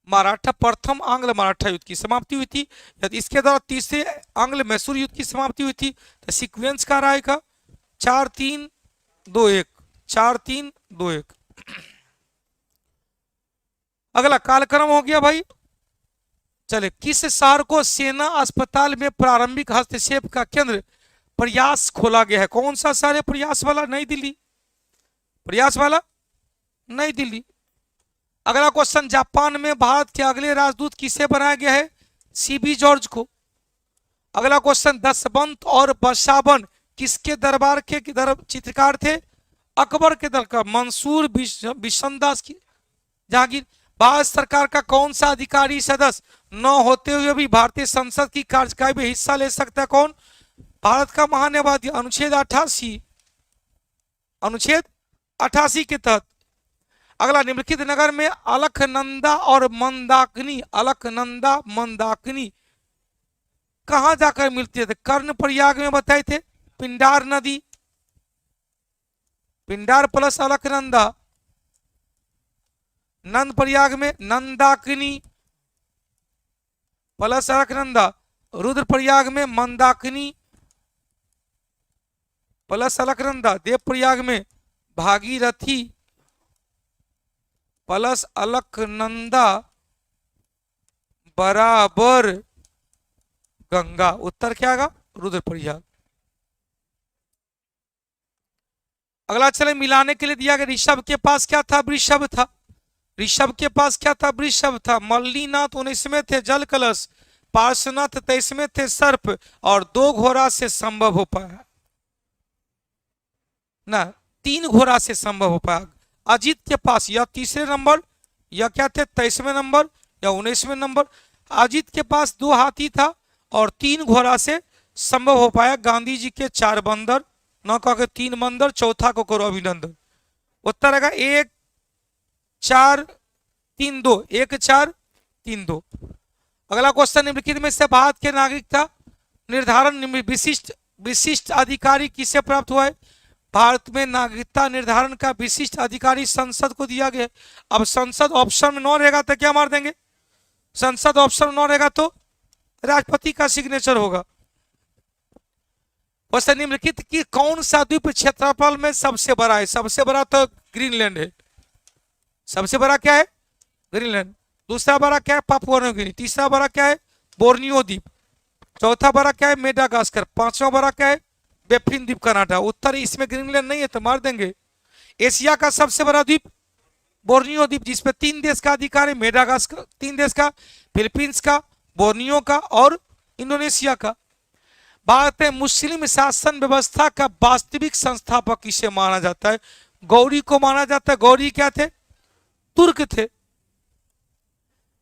मराठा प्रथम आंग्ल मराठा युद्ध की समाप्ति हुई थी। यदि इसके द्वारा तीसरे आंग्ल मैसूर युद्ध की समाप्ति हुई थी। तो सीक्वेंस का रहेगा 4-3-2-1, 4-3-2-1। अगला कालक्रम हो गया भाई। चले, किस शहर को सेना अस्पताल में प्रारंभिक हस्तक्षेप का केंद्र प्रयास खोला गया है? कौन सा शहर है प्रयास वाला? नई दिल्ली। प्रयास वाला नई दिल्ली। अगला क्वेश्चन, जापान में भारत के अगले राजदूत किसे बनाया गया है? सीबी जॉर्ज को। अगला क्वेश्चन, दशवंत और बसावन किसके दरबार के चित्रकार थे? अकबर के दरबार। मंसूर बिशनदास की जहांगीर। भारत सरकार का कौन सा अधिकारी सदस्य न होते हुए भी भारतीय संसद की कार्यकाल में हिस्सा ले सकता है? कौन? भारत का महान्यायवादी। अनुच्छेद 88, अनुच्छेद 88 के तहत। अगला, निम्नलिखित नगर में अलकनंदा और मंदाकिनी, अलकनंदा मंदाकिनी कहां जाकर मिलते थे? कर्णप्रयाग में बताए थे। पिंडार नदी, पिंडार प्लस अलकनंदा। नंद प्रयाग में नंदाकिनी प्लस अलकनंदा। रुद्रप्रयाग में मंदाकिनी प्लस अलकनंदा। देवप्रयाग में भागीरथी प्लस अलकनंदा बराबर गंगा। उत्तर क्या आएगा? रुद्रप्रयाग। अगला चले, मिलाने के लिए दिया गया। ऋषभ के पास क्या था? वृषभ था। ऋषभ के पास क्या था? वृषभ था। मल्लीनाथ 19वें थे जल कलश, पार्श्वनाथ 23वें थे सर्प, और 2 घोड़ा से संभव हो पाया ना, 3 घोड़ा से संभव हो पाया। अजीत के पास या तीसरे नंबर या क्या थे? 23वें नंबर या 19वें नंबर। अजीत के पास 2 हाथी था और 3 घोड़ा से संभव हो पाया। गांधी जी के 4 बंदर, न कह के 3 बंदर, चौथा को करो अभिनंदन। उत्तर आएगा 1-4-3-2, 1-4-3-2। अगला क्वेश्चन, निम्नलिखित में से भारत के नागरिकता निर्धारण विशिष्ट अधिकारी किसे प्राप्त हुआ है? भारत में नागरिकता निर्धारण का विशिष्ट अधिकारी संसद को दिया गया। अब संसद ऑप्शन में 9 रहेगा तो क्या मार देंगे? संसद ऑप्शन में 9 रहेगा तो राष्ट्रपति का सिग्नेचर होगा। क्वेश्चन, निम्नलिखित की कौन सा द्वीप क्षेत्रफल में सबसे बड़ा है? सबसे बड़ा तो ग्रीनलैंड है। सबसे बड़ा क्या है? ग्रीनलैंड। दूसरा बड़ा क्या है? Papua New Guinea. तीसरा बड़ा क्या है? बोर्नियो द्वीप। चौथा बड़ा क्या है? मेडागास्कर। पांचवा बड़ा क्या है? बेफिन द्वीप कनाडा। उत्तर इसमें ग्रीनलैंड नहीं है तो मार देंगे। एशिया का सबसे बड़ा द्वीप बोर्नियो द्वीप, जिसपे 3 देश का अधिकार है। मेडागास्कर 3 देश का, फिलीपींस का, बोर्नियो का और इंडोनेशिया का। भारत में मुस्लिम शासन व्यवस्था का वास्तविक संस्थापक किसे माना जाता है? गौरी को माना जाता है। गौरी क्या थे? तुर्क थे।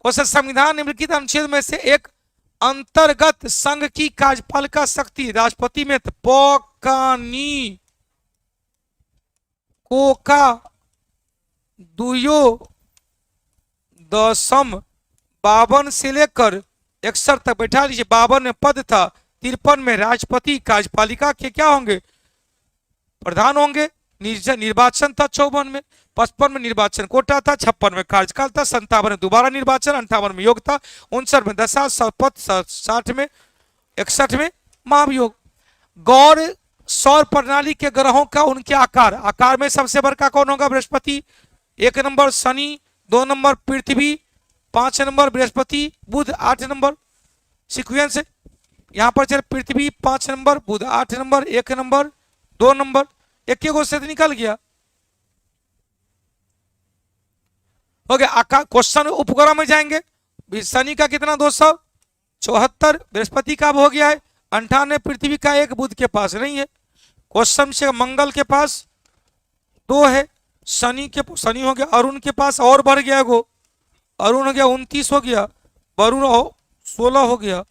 संविधान निम्नलिखित अनुच्छेद में से एक अंतर्गत संघ की कार्यपालिका शक्ति राष्ट्रपति में पोकानी कोका दुयो दशम 52 से लेकर 61 तक बैठा लीजिए। 52 में पद था, 53 में राष्ट्रपति कार्यपालिका के क्या होंगे, प्रधान होंगे। निर्वाचन था 54 में, 55 में निर्वाचन कोटा था, 56 में कार्यकाल था, 57 में दोबारा निर्वाचन, 58 में योग था, 59 में दशा, 60 में 61 में महाभियोग। गौर सौर प्रणाली के ग्रहों का उनके आकार में सबसे बड़का कौन होगा, बृहस्पति। 1 नंबर शनि, 2 नंबर पृथ्वी, 5 नंबर बृहस्पति, बुध 8 नंबर। सीक्वेंस है यहां पर चल, पृथ्वी 5 नंबर, बुध 8 नंबर, 1 नंबर, 2 नंबर, एक गो से निकल गया, हो गया। क्वेश्चन उपग्रह में जाएंगे। शनि का कितना 274, बृहस्पति का हो गया है 98, पृथ्वी का 1, बुध के पास नहीं है। क्वेश्चन से मंगल के पास 2 है, शनि हो गया, अरुण के पास और बढ़ गया गो, अरुण हो गया 29 हो गया, वरुण 16 हो गया,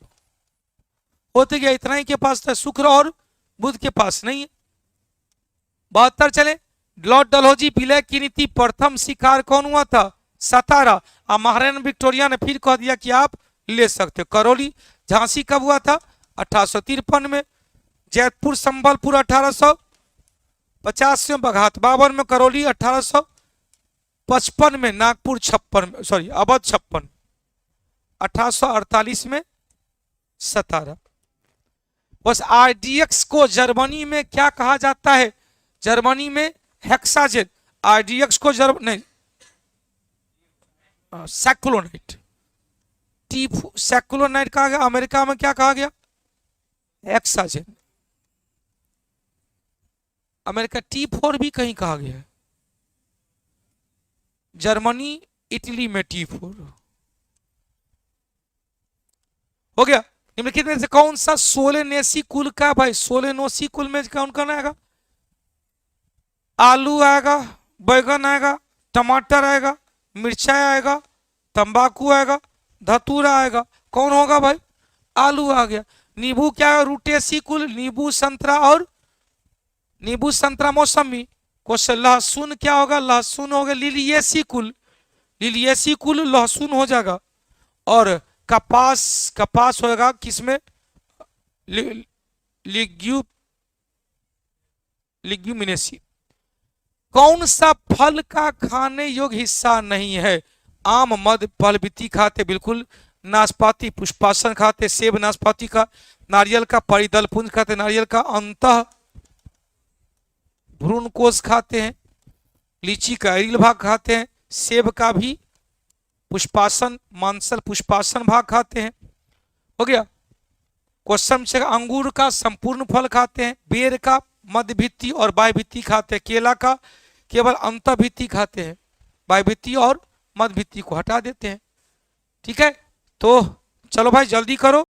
होते गया इतना ही के पास था। शुक्र और बुध के पास नहीं है। 72 चले, लॉर्ड डलहौजी विलय की नीति प्रथम शिकार कौन हुआ था, सतारा। और महारानी विक्टोरिया ने फिर कह दिया कि आप ले सकते हो। करौली झांसी कब हुआ था, 1853 में। जैतपुर संबलपुर 1850 में, बघात 52 में, करौली 1855 में, नागपुर 56 में, सॉरी अवध 56, 1848 में सतारा। बस आरडीएक्स को जर्मनी में क्या कहा जाता है, जर्मनी में हेक्साजेन। आरडीएक्स को सैक्लोनाइट, सैक्लोनाइट कहा गया। अमेरिका में क्या कहा गया, हेक्साजेन। अमेरिका T4 भी कहीं कहा गया है, जर्मनी इटली में T4 हो गया। निम्नलिखित में से कौन सा सोलेनेसी कुल का, भाई सोलेनोसी कुल में कौन कौन आएगा, आलू आएगा, बैगन आएगा, टमाटर आएगा, मिर्चाई आएगा, तंबाकू आएगा, धतूरा आएगा। कौन होगा भाई, आलू आ गया। नींबू क्या है, रूटेसी कुल, नींबू संतरा और नींबू संतरा मौसमी। क्वेश्चन लहसुन क्या होगा, लहसुन होगा लिलियेसी कुल, लिलियेसी कुल लहसुन हो जाएगा। और कपास होगा किसमें, लिग्यूमिनेसी। कौन सा फल का खाने योग्य हिस्सा नहीं है, आम मद फल वित्ती खाते बिल्कुल, नाशपाती पुष्पासन खाते, सेब नाशपाती का, नारियल का परिदल पुंज खाते, नारियल का अंतः भ्रूण कोष खाते हैं, लीची का अरिल भाग खाते हैं, सेब का भी पुष्पासन मांसल पुष्पासन भाग खाते हैं। हो गया। क्वेश्चन से अंगूर का संपूर्ण फल खाते हैं, बेर का मध्य भित्ति और बाह्य भित्ति खाते हैं, केला का केवल अंतः भित्ति खाते हैं, बाह्य भित्ति और मध्य भित्ति को हटा देते हैं। ठीक है, तो चलो भाई जल्दी करो।